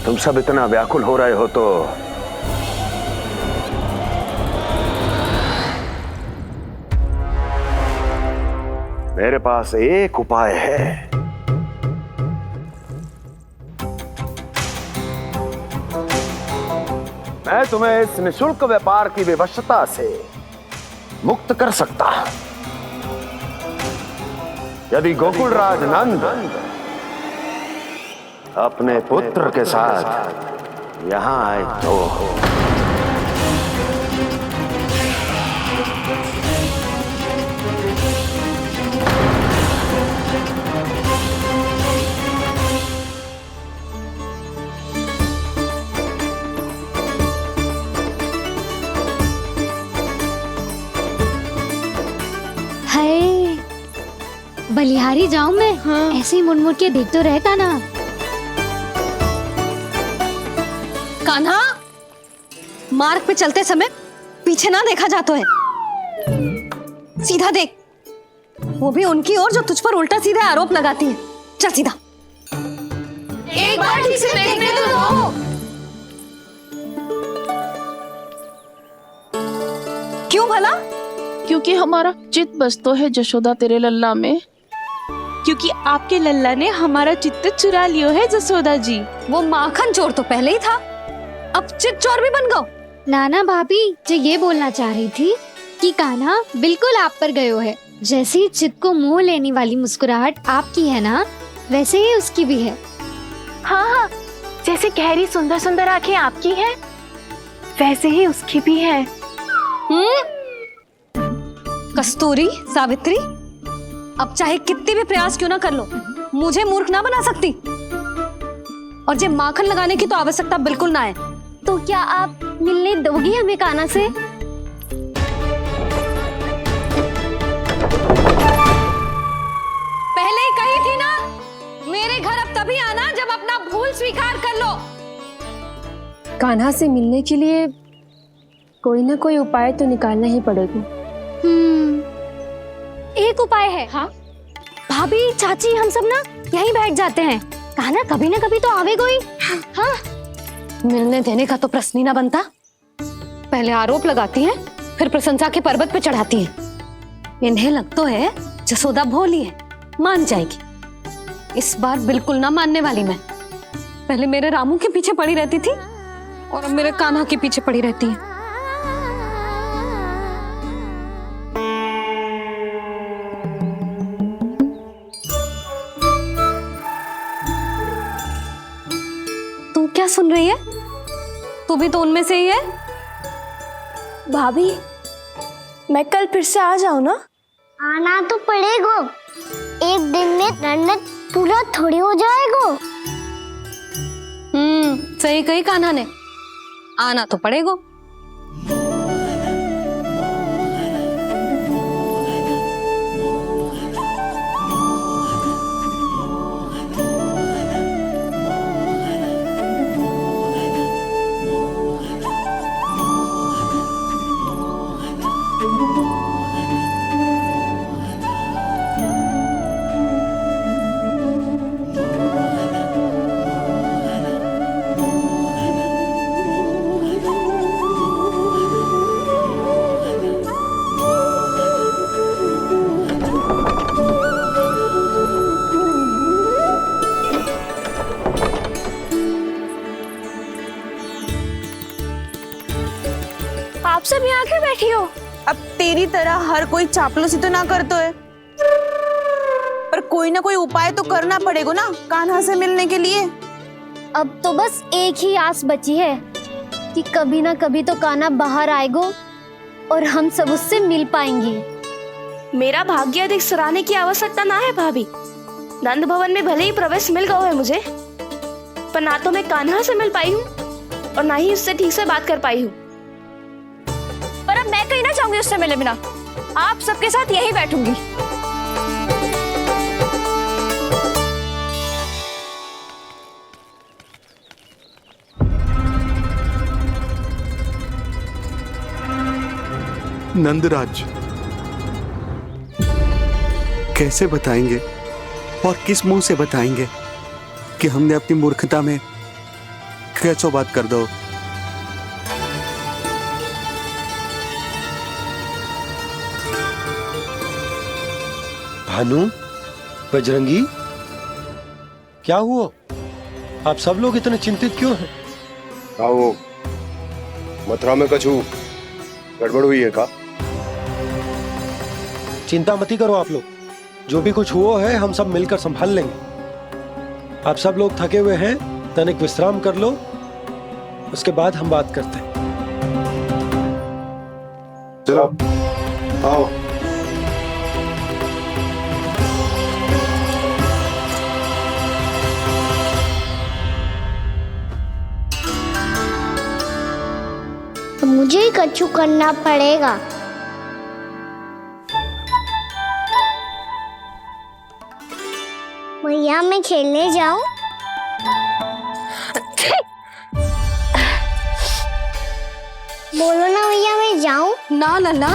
तुम सब इतना व्याकुल हो रहे हो तो मेरे पास एक उपाय है। मैं तुम्हें इस निःशुल्क व्यापार की विवशता से मुक्त कर सकता। यदि गोकुलराज नंद अपने पुत्र के साथ यहां आए तो बलिहारी जाऊं मैं? हाँ। ऐसे ही मुड़ के देख तो रहे कान्हा। कान्हा, मार्ग पे चलते समय पीछे ना देखा जाता है, सीधा देख। वो भी उनकी ओर जो तुझ पर उल्टा सीधे आरोप लगाती है। चल सीधा। एक बार ठीक से देखने तो दो। क्यों भला? क्योंकि हमारा चित्त बसतो है जशोदा तेरे लल्ला में। क्योंकि आपके लल्ला ने हमारा चित्त चुरा लियो है जसोदा जी। वो माखन चोर तो पहले ही था, अब चित्त चोर भी बन गो। नाना भाभी जो ये बोलना चाह रही थी कि कान्हा बिल्कुल आप पर गयो है। जैसे ही चित्त को मोह लेने वाली मुस्कुराहट आपकी है ना, वैसे ही उसकी भी है। हाँ हाँ, जैसे गहरी सुंदर सुंदर आंखें आपकी हैं, वैसे ही उसकी भी है। कस्तूरी, सावित्री, अब चाहे कितने भी प्रयास क्यों ना कर लो, मुझे मूर्ख ना बना सकती। और जे माखन लगाने की तो आवश्यकता बिल्कुल ना है। तो क्या आप मिलने दोगी हमें कान्हा से? पहले ही कही थी ना, मेरे घर अब तभी आना जब अपना भूल स्वीकार कर लो। कान्हा से मिलने के लिए कोई ना कोई उपाय तो निकालना ही पड़ेगा। एक उपाय है। हाँ? भाभी, चाची, हम सब ना यहीं बैठ जाते हैं। कान्हा कभी ना कभी तो आवेगा ही। हाँ। मिलने देने का तो प्रश्न ही ना बनता। पहले आरोप लगाती हैं, फिर प्रशंसा के पर्वत पे चढ़ाती हैं। इन्हें लगता है जसोदा भोली है, मान जाएगी। इस बार बिल्कुल ना मानने वाली मैं। पहले मेरे रामू के पीछे पड़ी रहती थी और अब मेरे कान्हा के पीछे पड़ी रहती है। तू क्या सुन रही है? तू भी तो उनमें से ही है। भाभी, मैं कल फिर से आ जाऊँ ना? आना तो पड़ेगा। एक दिन में रन्नत पूरा थोड़ी हो जाएगा। सही कही कान्हा ने, आना तो पड़ेगा। आप सब यहाँ क्यों बैठी हो? अब तेरी तरह हर कोई चापलूसी तो ना करतो है, पर कोई ना कोई उपाय तो करना पड़ेगा ना कान्हा से मिलने के लिए। अब तो बस एक ही आस बची है कि कभी ना कभी तो कान्हा बाहर आएगा और हम सब उससे मिल पाएंगे। मेरा भाग्य अधिक सराहने की आवश्यकता ना है भाभी। नंद भवन में भले ही प्रवेश मिल गया है मुझे, पर ना तो मैं कान्हा से मिल पाई हूँ और ना ही उससे ठीक से बात कर पाई हूँ। पर अब मैं कहीं ना चाहूंगी उससे मिले बिना। आप सबके साथ यही बैठूंगी। नंदराज, कैसे बताएंगे और किस मुंह से बताएंगे कि हमने अपनी मूर्खता में कैसो बात कर दो। भानु, बजरंगी, क्या हुआ? आप सब लोग इतने चिंतित क्यों हैं? आओ, मथुरा में कछु गड़बड़ हुई है का? चिंता मती करो आप लोग, जो भी कुछ हुआ है हम सब मिलकर संभाल लेंगे। आप सब लोग थके हुए हैं, तनिक विश्राम कर लो, उसके बाद हम बात करते हैं। चलो, आओ। मुझे ही कछु करना पड़ेगा। भैया मैं खेलने जाऊं? बोलो ना भैया मैं जाऊं? ना लल्ला,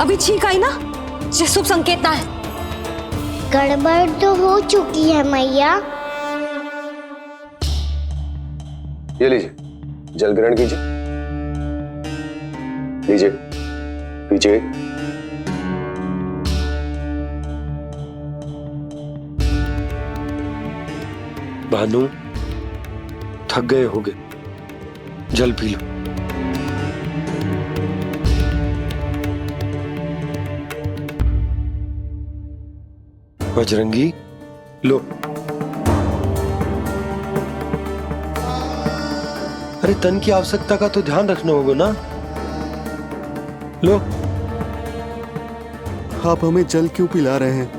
अभी छींक आई ना, ये शुभ संकेत ना है। गड़बड़ तो हो चुकी है मैया। ये लीजिए, जल ग्रहण कीजिए। लीजिए, पीजिए। भानु, थक गए होगे, जल पी लो। बजरंगी, लो। अरे तन की आवश्यकता का तो ध्यान रखना होगा ना। लो। आप हमें जल क्यों पिला रहे हैं?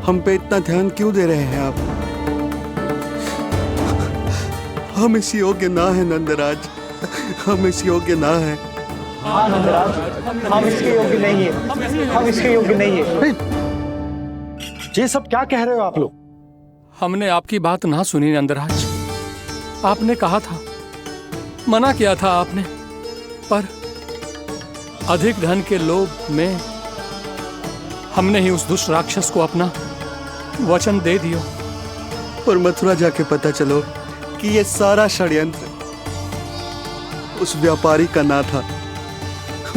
हम पे इतना ध्यान क्यों दे रहे हैं आप? हम इस योग्य ना है नंदराज, हम इस योग्य ना है। हाँ नंदराज, हम इसके योग्य नहीं है, हम इसके योग्य नहीं है। ये सब क्या कह रहे हो आप लोग? हमने आपकी बात ना सुनी नंदराज। आपने कहा था, मना किया था आपने, पर अधिक धन के लोभ में हमने ही उस दुष्ट राक्षस को अपना वचन दे दिया। पर मथुरा जाके पता चलो कि ये सारा षड्यंत्र उस व्यापारी का ना था।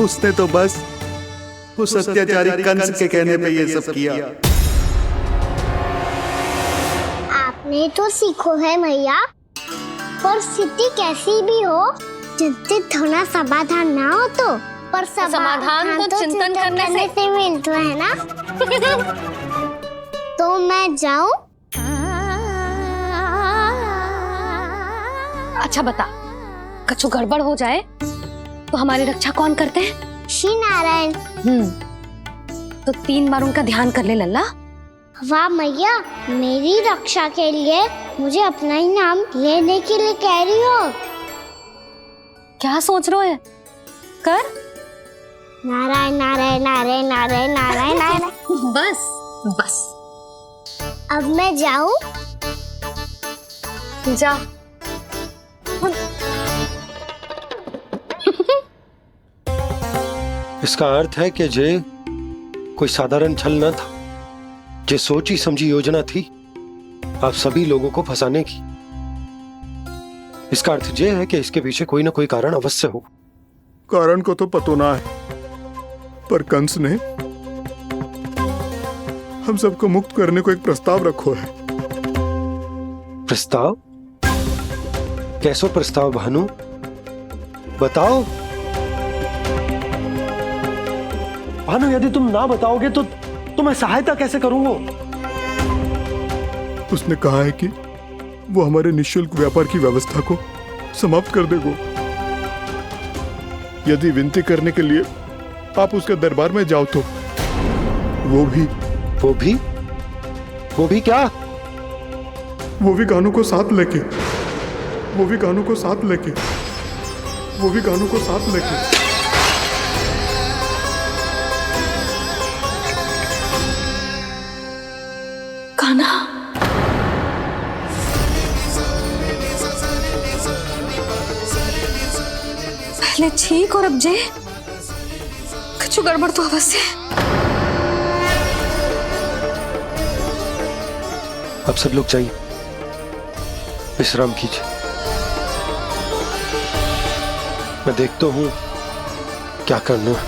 उसने तो बस उस अत्याचारी कंस के कहने पे ये सब किया। आपने तो सीखो है मैया, पर स्थिति कैसी भी हो, चिंतित होना समाधान ना हो तो, पर समाधान तो चिंतन करने से मिलता है ना। तो मैं जाऊं? अच्छा बता, कछु गड़बड़ हो जाए तो हमारी रक्षा कौन करते हैं? श्री नारायण। तो 3 बार उनका ध्यान कर ले लल्ला। वाह मैया, मेरी रक्षा के लिए मुझे अपना ही नाम लेने के लिए कह रही हो? क्या सोच रहे हो? कर। नारायण नारायण नारायण नारायण नारायण नारायण। बस बस। अब मैं जाऊं? जा। इसका अर्थ है कि जे कोई साधारण छल न था, जे सोची समझी योजना थी आप सभी लोगों को फंसाने की। इसका अर्थ ये है कि इसके पीछे कोई ना कोई कारण अवश्य हो। कारण को तो पतो ना है, पर कंस ने हम सबको मुक्त करने को एक प्रस्ताव रखो है। प्रस्ताव? कैसो प्रस्ताव भानु? बताओ। भानु, यदि तुम ना बताओगे तो मैं सहायता कैसे करूंगा? उसने कहा है कि वो हमारे निःशुल्क व्यापार की व्यवस्था को समाप्त कर देगा यदि विनती करने के लिए आप उसके दरबार में जाओ तो। वो भी क्या? वो भी गानों को साथ लेके, वो भी गानों को साथ लेके, वो भी गानों को साथ लेके। कान्हा, पहले ठीक और अब जे कुछ गड़बड़ तो अवश्य। अब सब लोग जाइए, विश्राम कीजिए। मैं देखता हूं क्या करना है।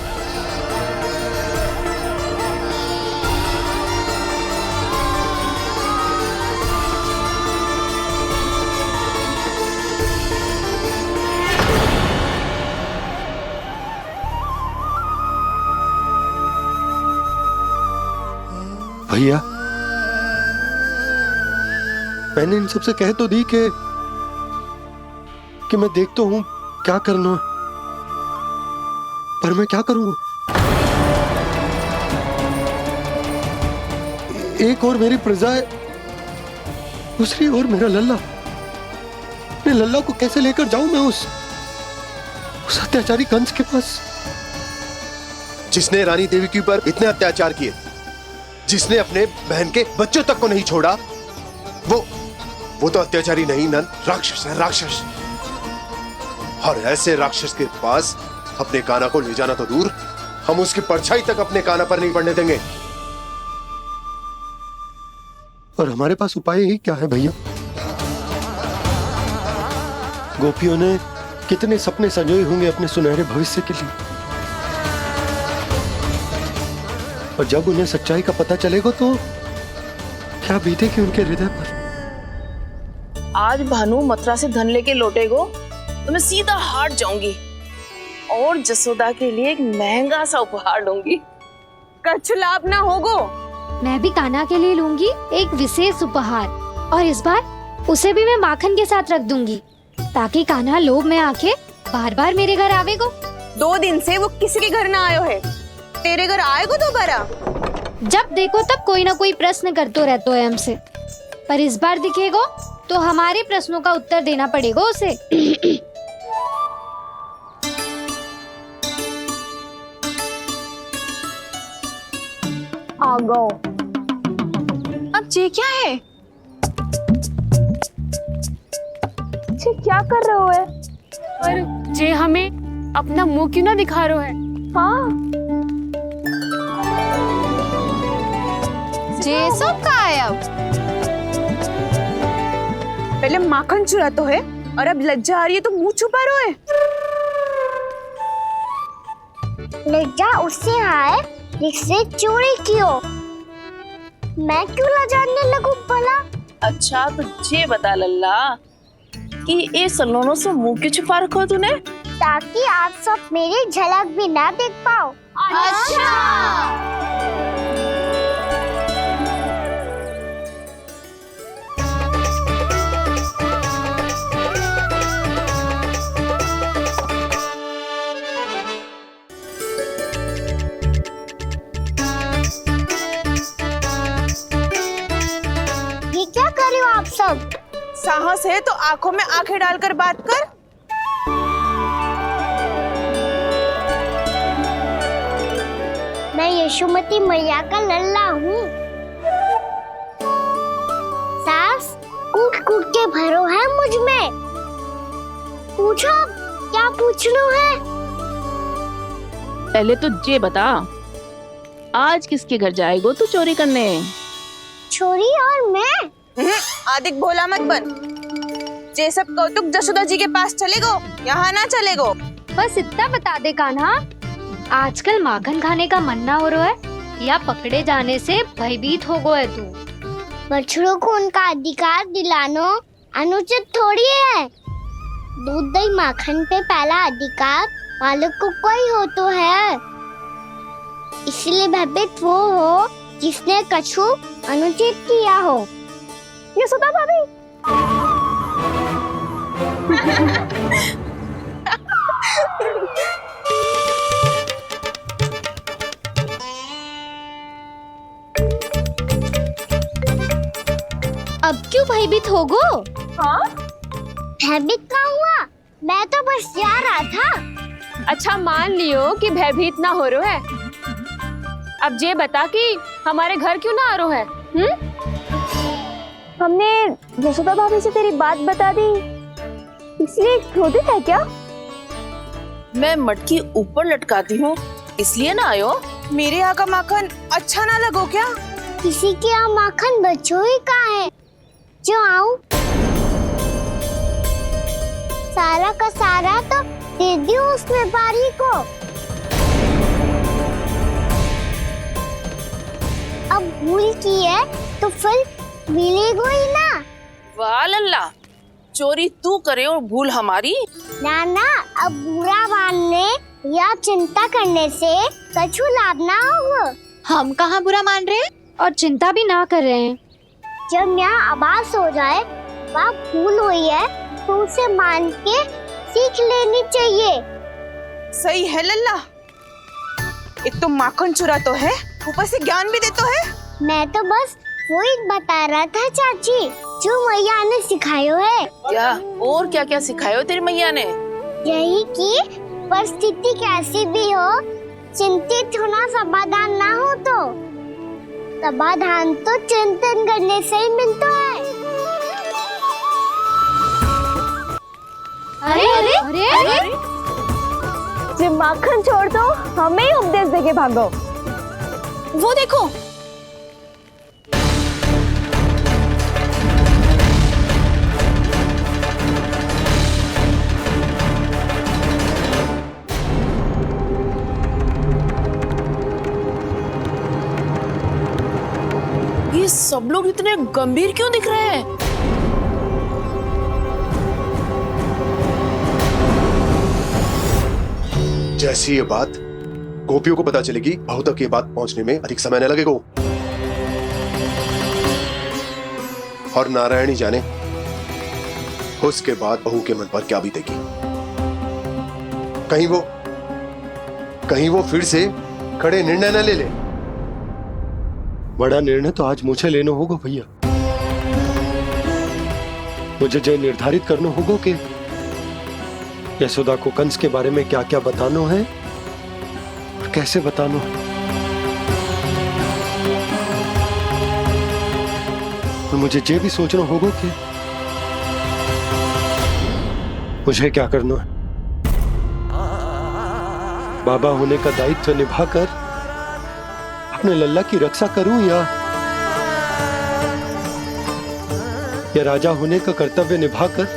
भैया, मैंने इन सबसे कह तो दी कि मैं देखता हूं क्या करना, पर मैं क्या करूंगा? एक और मेरी प्रजा है, दूसरी ओर मेरा लल्ला। मैं लल्ला को कैसे लेकर जाऊं मैं उस अत्याचारी कंस के पास, जिसने रानी देवी के ऊपर इतने अत्याचार किए, जिसने अपने बहन के बच्चों तक को नहीं छोड़ा, वो तो अत्याचारी नहीं नंद, राक्षस है, राक्षस। और ऐसे राक्षस के पास अपने कान्हा को ले जाना तो दूर, हम उसकी परछाई तक अपने कान्हा पर नहीं पड़ने देंगे। और हमारे पास उपाय ही क्या है भैया? गोपियों ने कितने सपने संजोए होंगे अपने सुनहरे भविष्य के लिए, और जब उन्हें सच्चाई का पता चलेगा तो क्या बीतेगी उनके हृदय पर? आज भानु मथुरा से धन लेके लौटेगो तो मैं सीधा हाट जाऊंगी और जसोदा के लिए एक महंगा सा उपहार दूंगी। कछु लाभ ना होगो। मैं भी कान्हा के लिए लूंगी एक विशेष उपहार, और इस बार उसे भी मैं माखन के साथ रख दूंगी, ताकि कान्हा लोभ में आके बार बार मेरे घर आवेगो। 2 दिन से वो किसी के घर ना आयो है, तेरे घर आएगो दोबारा? जब देखो तब कोई ना कोई प्रश्न करते रहते है हमसे, पर इस बार दिखेगो तो हमारे प्रश्नों का उत्तर देना पड़ेगा उसे। आ गो। अब ये क्या है? ये क्या कर रहे हो है? पर जे हमें अपना मुंह क्यों ना दिखा रहे है? हाँ, जे सब का है अब? पहले माखन चुरा तो है और अब लज्जा आ रही है तो मुंह छुपा रहे है। लज्जा उससे आए जिससे चोरी की हो। मैं क्यों लजाने लगूं भला? अच्छा तो ये बता लल्ला कि ये सलोनों से मुंह क्यों छुपा रखो तूने? ताकि आप सब मेरी झलक भी ना देख पाओ। अच्छा। ये क्या कर रहे हो आप सब? साहस है तो आंखों में आंखें डालकर बात कर। मैं यशोमती मैया का लल्ला हूँ। सास कूट कूट के भरो है मुझ में। पूछो क्या पूछना है? पहले तो ये बता, आज किसके घर जाएगो तू चोरी करने? छोरी और मैं? आदिक भोला मत बन। ये सब कौतुक जसोदा जी के पास चलेगो, यहाँ ना चलेगो। बस इतना बता दे कान्हा, आजकल माखन खाने का मन ना हो रहा है या पकड़े जाने से भयभीत हो गए तू? बछड़ों को उनका अधिकार दिलाना अनुचित थोड़ी है। दूध दही माखन पे पहला अधिकार मालिक को कोई हो तो है। इसलिए भयभीत वो हो जिसने कछु अनुचित किया हो। यशोदा भाभी। अब क्यों भयभीत हो गो? हाँ? भयभीत क्या हुआ? मैं तो बस जा रहा था। अच्छा मान लियो कि भयभीत ना हो रहा है, अब ये बता कि हमारे घर क्यों ना आ रहा है? हमने यशोदा भाभी से तेरी बात बता दी, इसलिए क्रोधित है क्या? मैं मटकी ऊपर लटकाती हूँ इसलिए ना आयो? मेरे यहाँ का माखन अच्छा ना लगो क्या? किसी के यहाँ माखन बच्चों ही कहाँ है जो आऊं? सारा का सारा तो दे दियो उस व्यापारी को। अब भूल की है तो फिर मिलेगो ही ना। वाह लल्ला, चोरी तू करे और भूल हमारी? ना ना, अब बुरा मानने या चिंता करने से कछु लाभ ना होगा। हम कहाँ बुरा मान रहे हैं और चिंता भी ना कर रहे हैं। जब यहाँ आभास हो जाए वह भूल हुई है तो उसे मान के सीख लेनी चाहिए। सही है लल्ला, एक तो माखन चुरा तो है, ऊपर से ज्ञान भी देता है। मैं तो बस वही बता रहा था चाची जो मैया ने सिखायो है। क्या और क्या क्या सिखायो तेरी मैया ने? यही कि परिस्थिति कैसी भी हो, चिंतित होना समाधान ना हो तो समाधान तो चिंतन करने से ही मिलता है। अरे अरे अरे, अरे? जो माखन छोड़ दो, हमें ही उपदेश देके भागो। वो देखो, सब लोग इतने गंभीर क्यों दिख रहे हैं? जैसी ये बात गोपियों को पता चलेगी, बहू तक ये बात पहुंचने में अधिक समय न लगेगा। और नारायण ही जाने उसके बाद बहू के मन पर क्या बीतेगी। कहीं वो फिर से खड़े निर्णय न ले ले। बड़ा निर्णय तो आज मुझे लेना होगा भैया। मुझे जो निर्धारित करना होगा कि यशोदा को कंस के बारे में क्या क्या बताना है और कैसे बताना है। और मुझे ये भी सोचना होगा कि मुझे क्या करना है। बाबा होने का दायित्व निभाकर अपने लल्ला की रक्षा करूं या राजा होने का कर्तव्य निभाकर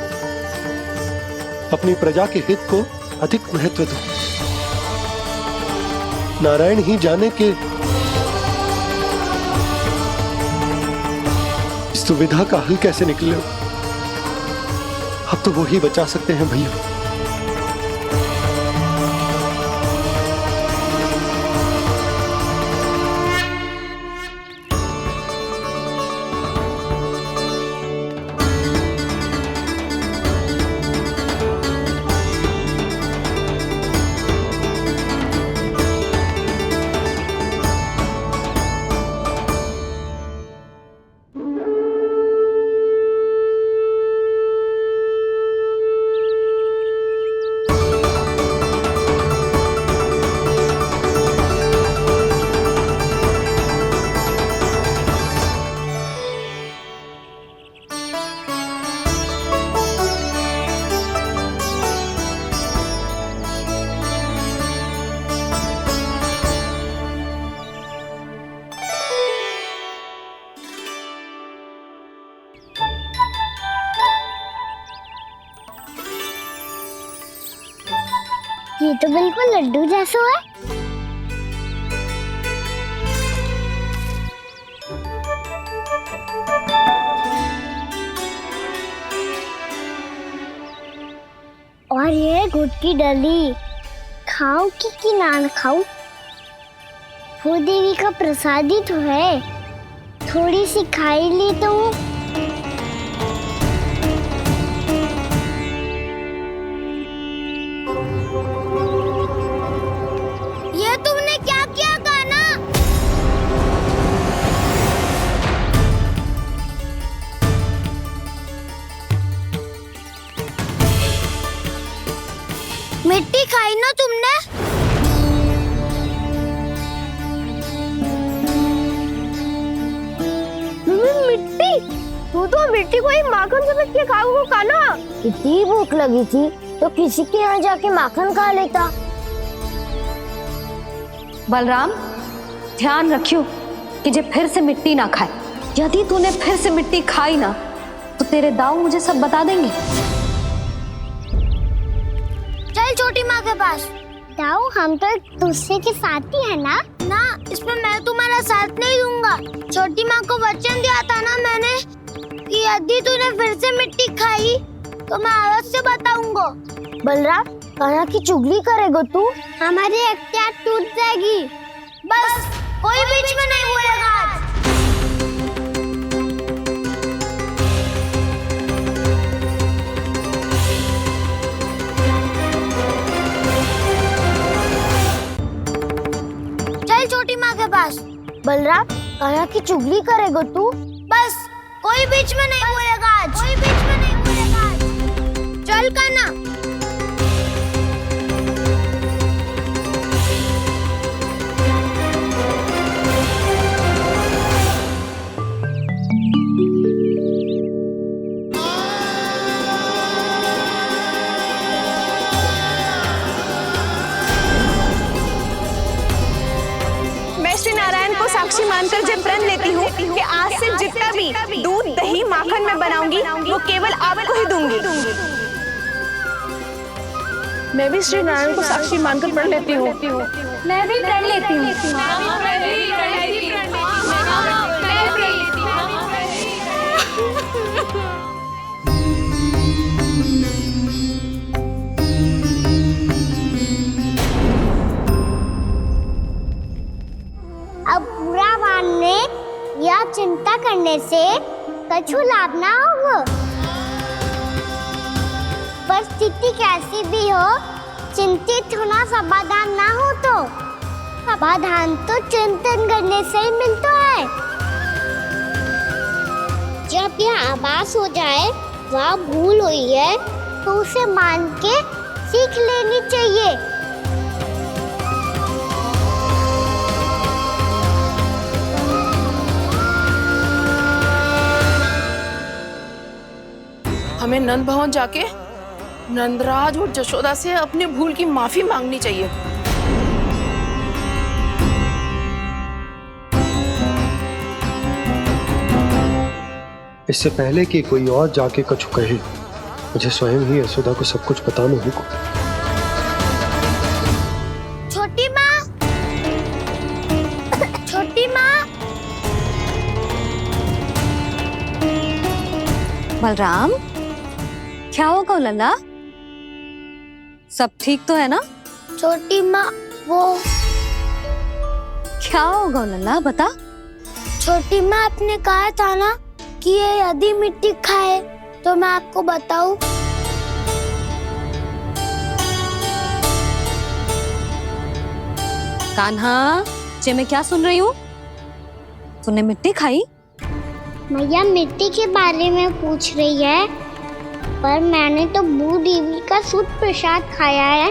अपनी प्रजा के हित को अधिक महत्व दूं। नारायण ही जाने के इस दुविधा का हल कैसे निकले। अब तो वो ही बचा सकते हैं भैया। ये तो बिल्कुल लड्डू जैसा है। और ये गुड़ की डली खाऊं कि ना खाऊं? वो देवी का प्रसाद ही तो है, थोड़ी सी खाई ली तो मिट्टी खाई ना तुमने? मिट्टी? तू तो मिट्टी को ही माखन से पीट के खाना। कितनी भूख लगी थी तो किसी के यहाँ जाके माखन खा लेता। बलराम, ध्यान रखियो कि जे फिर से मिट्टी ना खाए। यदि तूने फिर से मिट्टी खाई ना तो तेरे दाऊ मुझे सब बता देंगे। चल छोटी माँ के पास। दाऊ, हम तो एक दूसरे के साथी है ना? ना, इसमें मैं तुम्हारा साथ नहीं दूंगा। छोटी माँ को वचन दिया था ना मैंने कि यदि तूने फिर से मिट्टी खाई तो मैं अलग से बताऊंगा। बलराम, कान्हा की चुगली करेगा तू? हमारी अख्तियार टूट जाएगी। बस कोई बीच में नहीं बोलेगा आज। छोटी माँ के पास। बलराम, कान्हा की चुगली करेगा तू? बस कोई बीच में नहीं बोलेगा आज। कोई बीच में नहीं बोलेगा आज। चल कान्हा। श्री नारायण को साक्षी मानकर जब प्रण लेती हूँ कि आज से जितना भी दूध दही माखन मैं बनाऊंगी वो केवल आपको ही दूंगी। मैं भी श्री नारायण को साक्षी मानकर प्रण लेती हूँ। मैं भी प्रण लेती हूँ। करने से कछु लाभ ना होगा। परिस्थिति कैसी भी हो, चिंतित होना समाधान ना हो तो समाधान तो चिंतन करने से ही मिलता है। जब यह आभास हो जाए वह भूल हुई है तो उसे मान के सीख लेनी चाहिए। हमें नंद भवन जाके नंदराज और जशोदा से अपनी भूल की माफी मांगनी चाहिए। इससे पहले कि कोई और जाके कछु कहे, मुझे स्वयं ही यशोदा को सब कुछ बताना होगा। छोटी माँ, छोटी माँ। बलराम, क्या होगा लल्ला? सब ठीक तो है ना? छोटी माँ, वो क्या होगा लल्ला, बता। छोटी माँ, आपने कहा था ना कि ये यदि मिट्टी खाए तो मैं आपको बताऊं। कान्हा, जे मैं क्या सुन रही हूँ? तूने मिट्टी खाई? मैया मिट्टी के बारे में पूछ रही है, पर मैंने तो भू देवी का शुद्ध प्रसाद खाया है।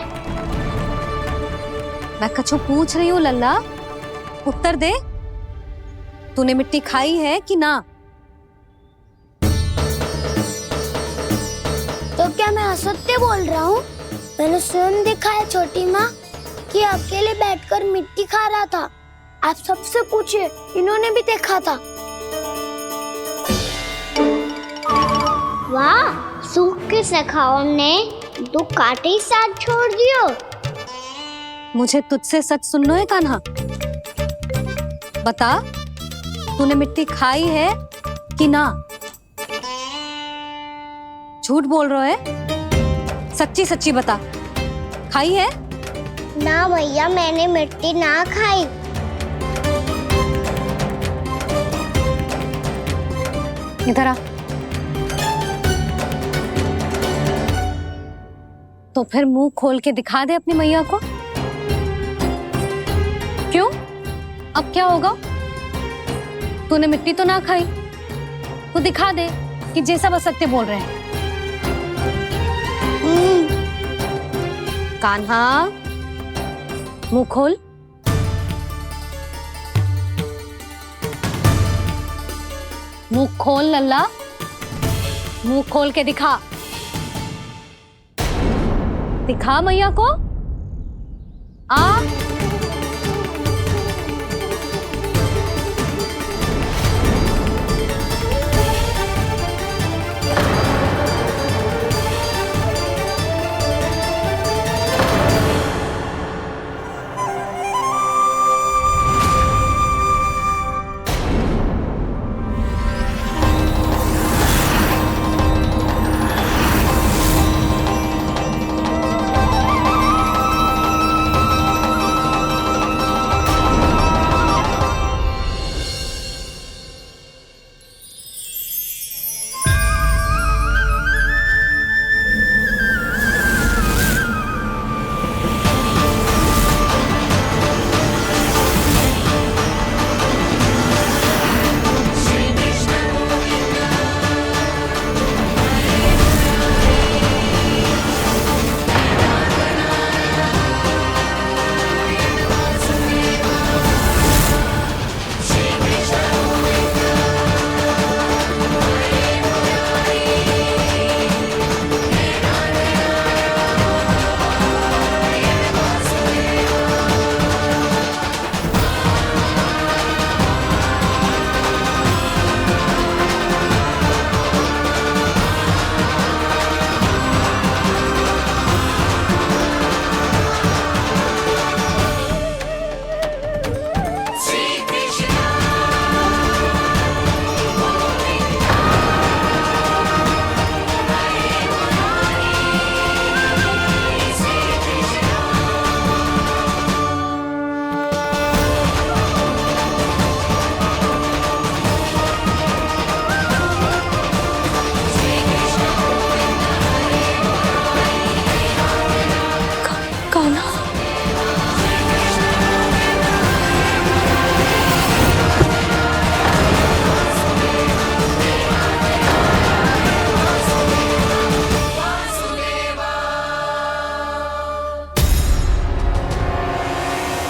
मैं कछु पूछ रही हूँ लल्ला, उत्तर दे। तूने मिट्टी खाई है कि ना? तो क्या मैं असत्य बोल रहा हूँ? मैंने स्वयं देखा है छोटी माँ कि अकेले बैठकर मिट्टी खा रहा था। आप सबसे पूछिए, इन्होंने भी देखा था। वाह, सूख के सखाओ ने दो कांटे ही साथ छोड़ दियो। मुझे तुझसे सच सुनना है कान्हा। बता, तूने मिट्टी खाई है कि ना? झूठ बोल रहा है, सच्ची सच्ची बता, खाई है? ना भैया, मैंने मिट्टी ना खाई। इधर आ। तो फिर मुंह खोल के दिखा दे अपनी मैया को। क्यों? अब क्या होगा? तूने मिट्टी तो ना खाई, तो दिखा दे कि जे सब असत्य बोल रहे हैं। कान्हा, मुंह खोल। मुंह खोल लल्ला, मुंह खोल के दिखा। दिखा मैया को। आ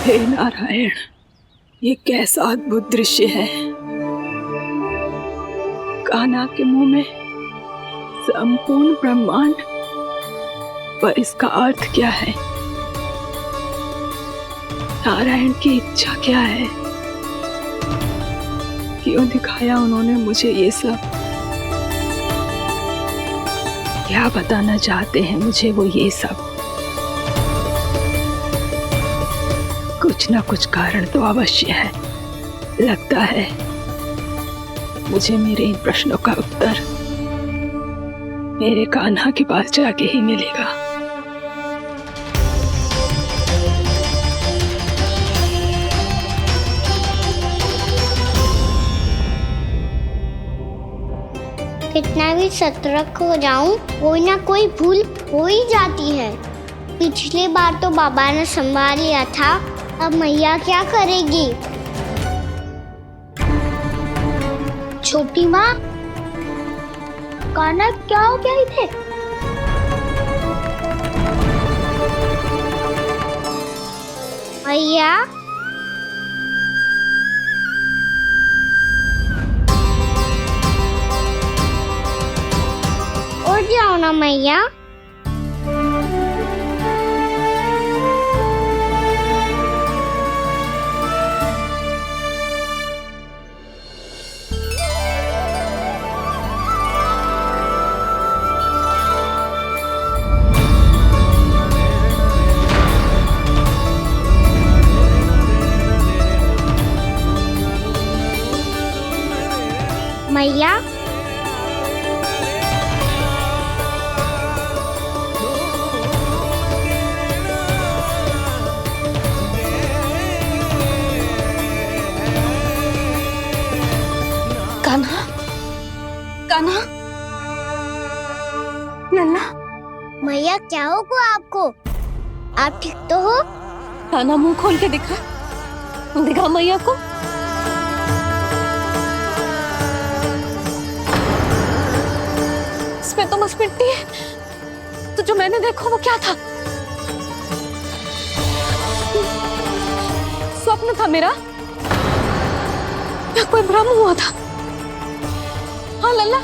हे नारायण, ये कैसा अद्भुत दृश्य है। कान्हा के मुंह में संपूर्ण ब्रह्मांड, पर इसका अर्थ क्या है? नारायण की इच्छा क्या है? क्यों दिखाया उन्होंने मुझे ये सब? क्या बताना चाहते हैं मुझे वो ये सब? कुछ ना कुछ कारण तो अवश्य है। लगता है मुझे मेरे इन प्रश्नों का उत्तर मेरे कान्हा के पास जाके ही मिलेगा। कितना भी सतर्क हो जाऊं, कोई ना कोई भूल हो ही जाती है। पिछली बार तो बाबा ने संभाल लिया था, अब मैया क्या करेगी? छोटी माँ, कान्हा क्या हो गया इधर? मैया, उठ जाओ ना मैया। मैया, कान्हा, कान्हा, लल्ला। मैया क्या होगा आपको? आप ठीक तो हो? कान्हा मुंह खोल के दिखा, दिखा मैया को। इसमें तो बस मिट्टी है। तो जो मैंने देखा वो क्या था? स्वप्न था मेरा या कोई भ्रम हुआ था? हाँ लल्ला,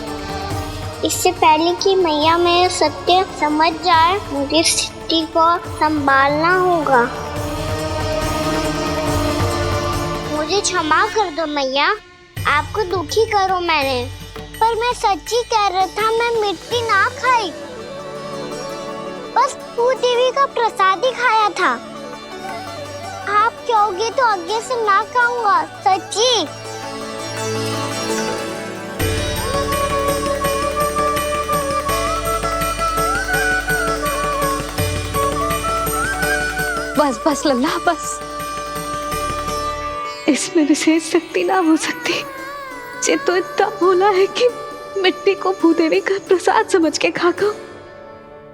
इससे पहले कि मैया मेरे सत्य समझ जाए, मुझे स्थिति को संभालना होगा। मुझे क्षमा कर दो मैया, आपको दुखी करो मैंने, पर मैं सच्ची कह रहा था। मैं मिट्टी ना खाई, बस तू देवी का प्रसाद ही खाया था। आप कहोगे तो आगे से ना खाऊंगा, सच्ची। बस बस लल्ला, बस। इसमें विशेष शक्ति ना हो सकती। ये तो इतना भोला है कि मिट्टी को भूदेवी का प्रसाद समझ के खागा।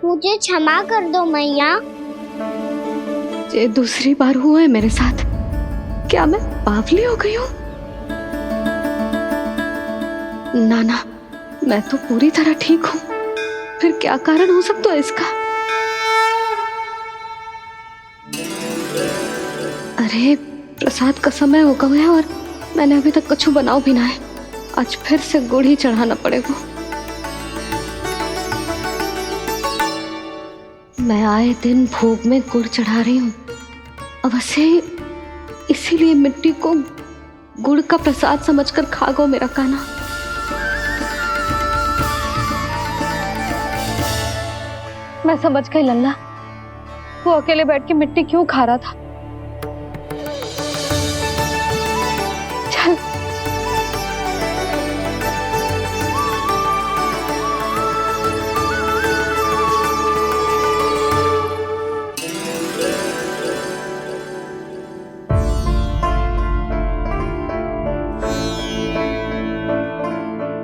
मुझे क्षमा कर दो मैया। ये दूसरी बार हुआ है मेरे साथ। क्या मैं बावली हो गई हूँ? ना, मैं तो पूरी तरह ठीक हूँ। फिर क्या कारण हो सकता है इसका? अरे प्रसाद का समय हो गया है और मैंने अभी तक कुछ बनाओ भी ना है। आज फिर से गुड़ ही चढ़ाना पड़ेगा। मैं आए दिन भोग में गुड़ चढ़ा रही हूँ, अवश्य इसीलिए मिट्टी को गुड़ का प्रसाद समझकर खागो मेरा कान्हा। मैं समझ गई लल्ला, वो अकेले बैठ के मिट्टी क्यों खा रहा था। चल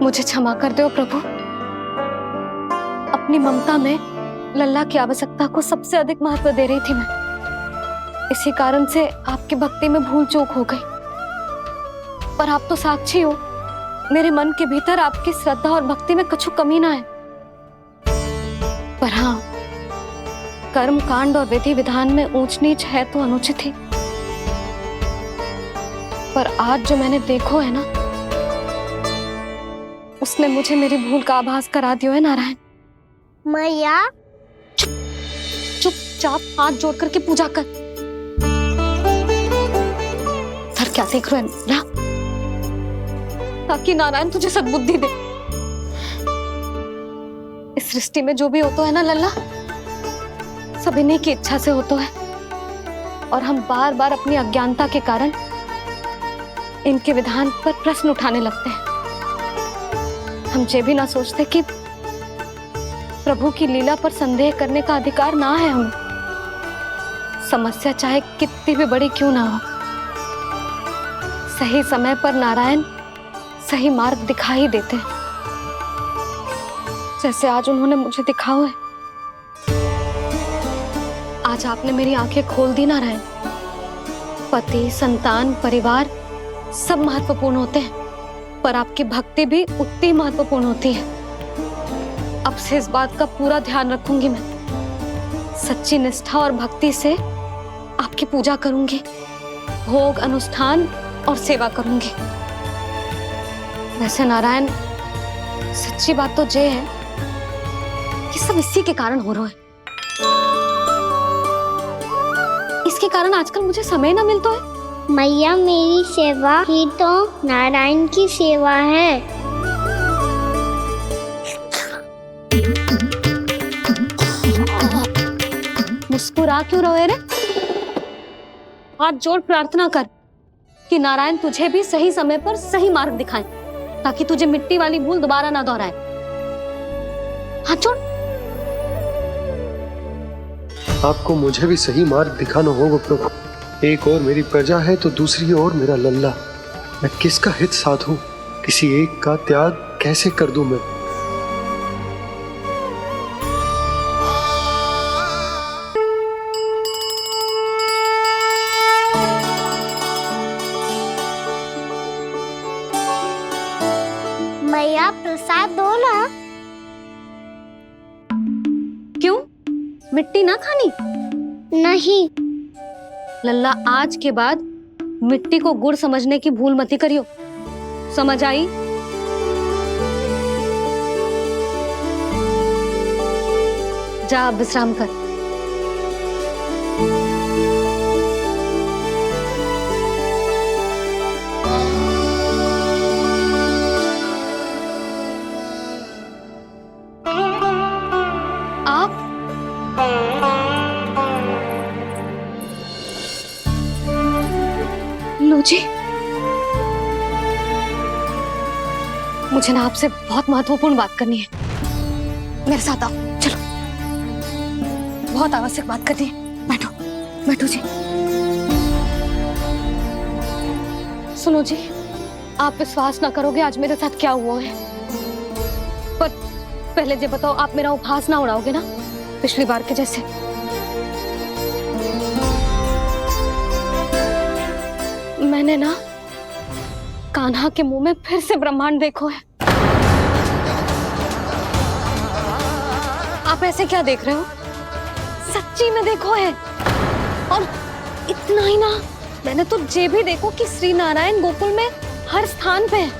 मुझे क्षमा कर दो प्रभु। अपनी ममता में लल्ला की आवश्यकता को सबसे अधिक महत्व दे रही थी मैं। इसी कारण से आपकी भक्ति में भूल चूक हो गई। पर आप तो साक्षी हो, मेरे मन के भीतर आपकी श्रद्धा और भक्ति में कुछ कमी ना है। पर हाँ, कर्म कांड और विधि विधान में ऊंच नीच है तो अनुचित ही। पर आज जो मैंने देखो है ना, उसने मुझे मेरी भूल का आभास करा दियो है नारायण। मैया चुपचाप हाथ जोड़ करके पूजा कर। सर क्या देख रहे हैं ना, ताकि नारायण तुझे सद्बुद्धि दे। इस सृष्टि में जो भी होता है ना लल्ला, सब इन्हीं की इच्छा से होता है, और हम बार बार अपनी अज्ञानता के कारण इनके विधान पर प्रश्न उठाने लगते हैं। हम ये भी ना सोचते कि प्रभु की लीला पर संदेह करने का अधिकार ना है हमें। समस्या चाहे कितनी भी बड़ी क्यों ना हो, सही समय पर नारायण सही मार्ग दिखा ही देते हैं, जैसे आज उन्होंने मुझे दिखाओ है। आज आपने मेरी आंखें खोल दी नारायण। पति, संतान, परिवार सब महत्वपूर्ण होते हैं, पर आपकी भक्ति भी उतनी महत्वपूर्ण होती है। अब से इस बात का पूरा ध्यान रखूंगी मैं। सच्ची निष्ठा और भक्ति से आपकी पूजा करूंगी, भोग, अनुष्ठान और सेवा करूंगी। वैसे नारायण, सच्ची बात तो ये है कि सब इसी के कारण हो रहा है। इसके कारण आजकल मुझे समय ना मिलता है। मैया, मेरी सेवा ही तो नारायण की सेवा है। मुस्कुरा क्यों रहे रे? हाथ जोड़ प्रार्थना कर कि नारायण तुझे भी सही समय पर सही मार्ग दिखाएं, ताकि तुझे मिट्टी वाली भूल दोबारा ना दोहराए। हाथ जोड़। आपको मुझे भी सही मार्ग दिखाना होगा प्रभु। एक और मेरी प्रजा है तो दूसरी ओर मेरा लल्ला। मैं किसका हित साधूं? किसी एक का त्याग कैसे कर दूं मैं? मैया, प्रसाद दो ना। क्यों? मिट्टी ना खानी? नहीं। लल्ला, आज के बाद मिट्टी को गुड़ समझने की भूल मत करियो। समझ आई? जा अब विश्राम कर। आप लो जी, मुझे ना आपसे बहुत महत्वपूर्ण बात करनी है। मेरे साथ आओ, चलो। बहुत आवश्यक बात करनी है। बैठो, बैठो जी। सुनो जी, आप विश्वास ना करोगे आज मेरे साथ क्या हुआ है। पर पहले ये बताओ, आप मेरा उपहास ना उड़ाओगे ना, पिछली बार के जैसे? मैंने ना कान्हा के मुंह में फिर से ब्रह्मांड देखो है। आप ऐसे क्या देख रहे हो? सच्ची में देखो है। और इतना ही ना, मैंने तो ये भी देखो कि श्री नारायण गोकुल में हर स्थान पे है।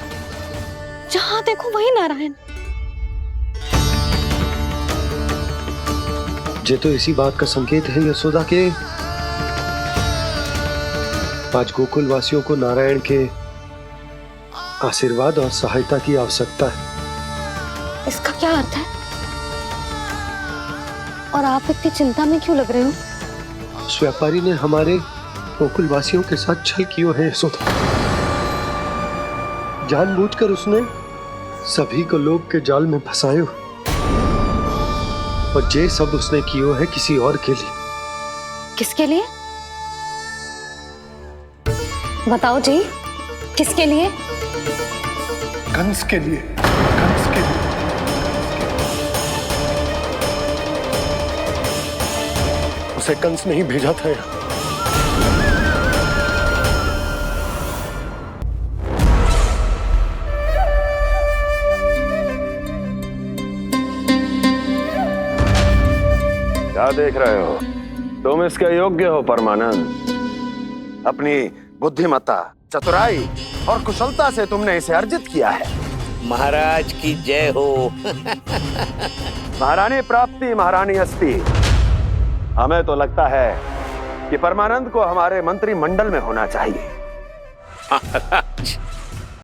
जहां देखो वही नारायण। ये तो इसी बात का संकेत है यशोदा के आज गोकुल वासियों को नारायण के आशीर्वाद और सहायता की आवश्यकता है। इसका क्या अर्थ है? और आप इतनी चिंता में क्यों लग रहे हो? उस व्यापारी ने हमारे गोकुल वासियों के साथ छल किया है यशोदा। जानबूझकर उसने सभी को लोग के जाल में फंसायो, और ये सब उसने किया है किसी और के लिए। किसके लिए? बताओ जी, किसके लिए? कंस के लिए। कंस के लिए। उसे कंस नहीं भेजा था यहाँ। क्या देख रहे हो? तुम इसके योग्य हो परमानंद। अपनी बुद्धिमत्ता, चतुराई और कुशलता से तुमने इसे अर्जित किया है। महाराज की जय हो। महारानी प्राप्ति महारानी अस्ति। हमें तो लगता है कि परमानंद को हमारे मंत्रिमंडल में होना चाहिए। महाराज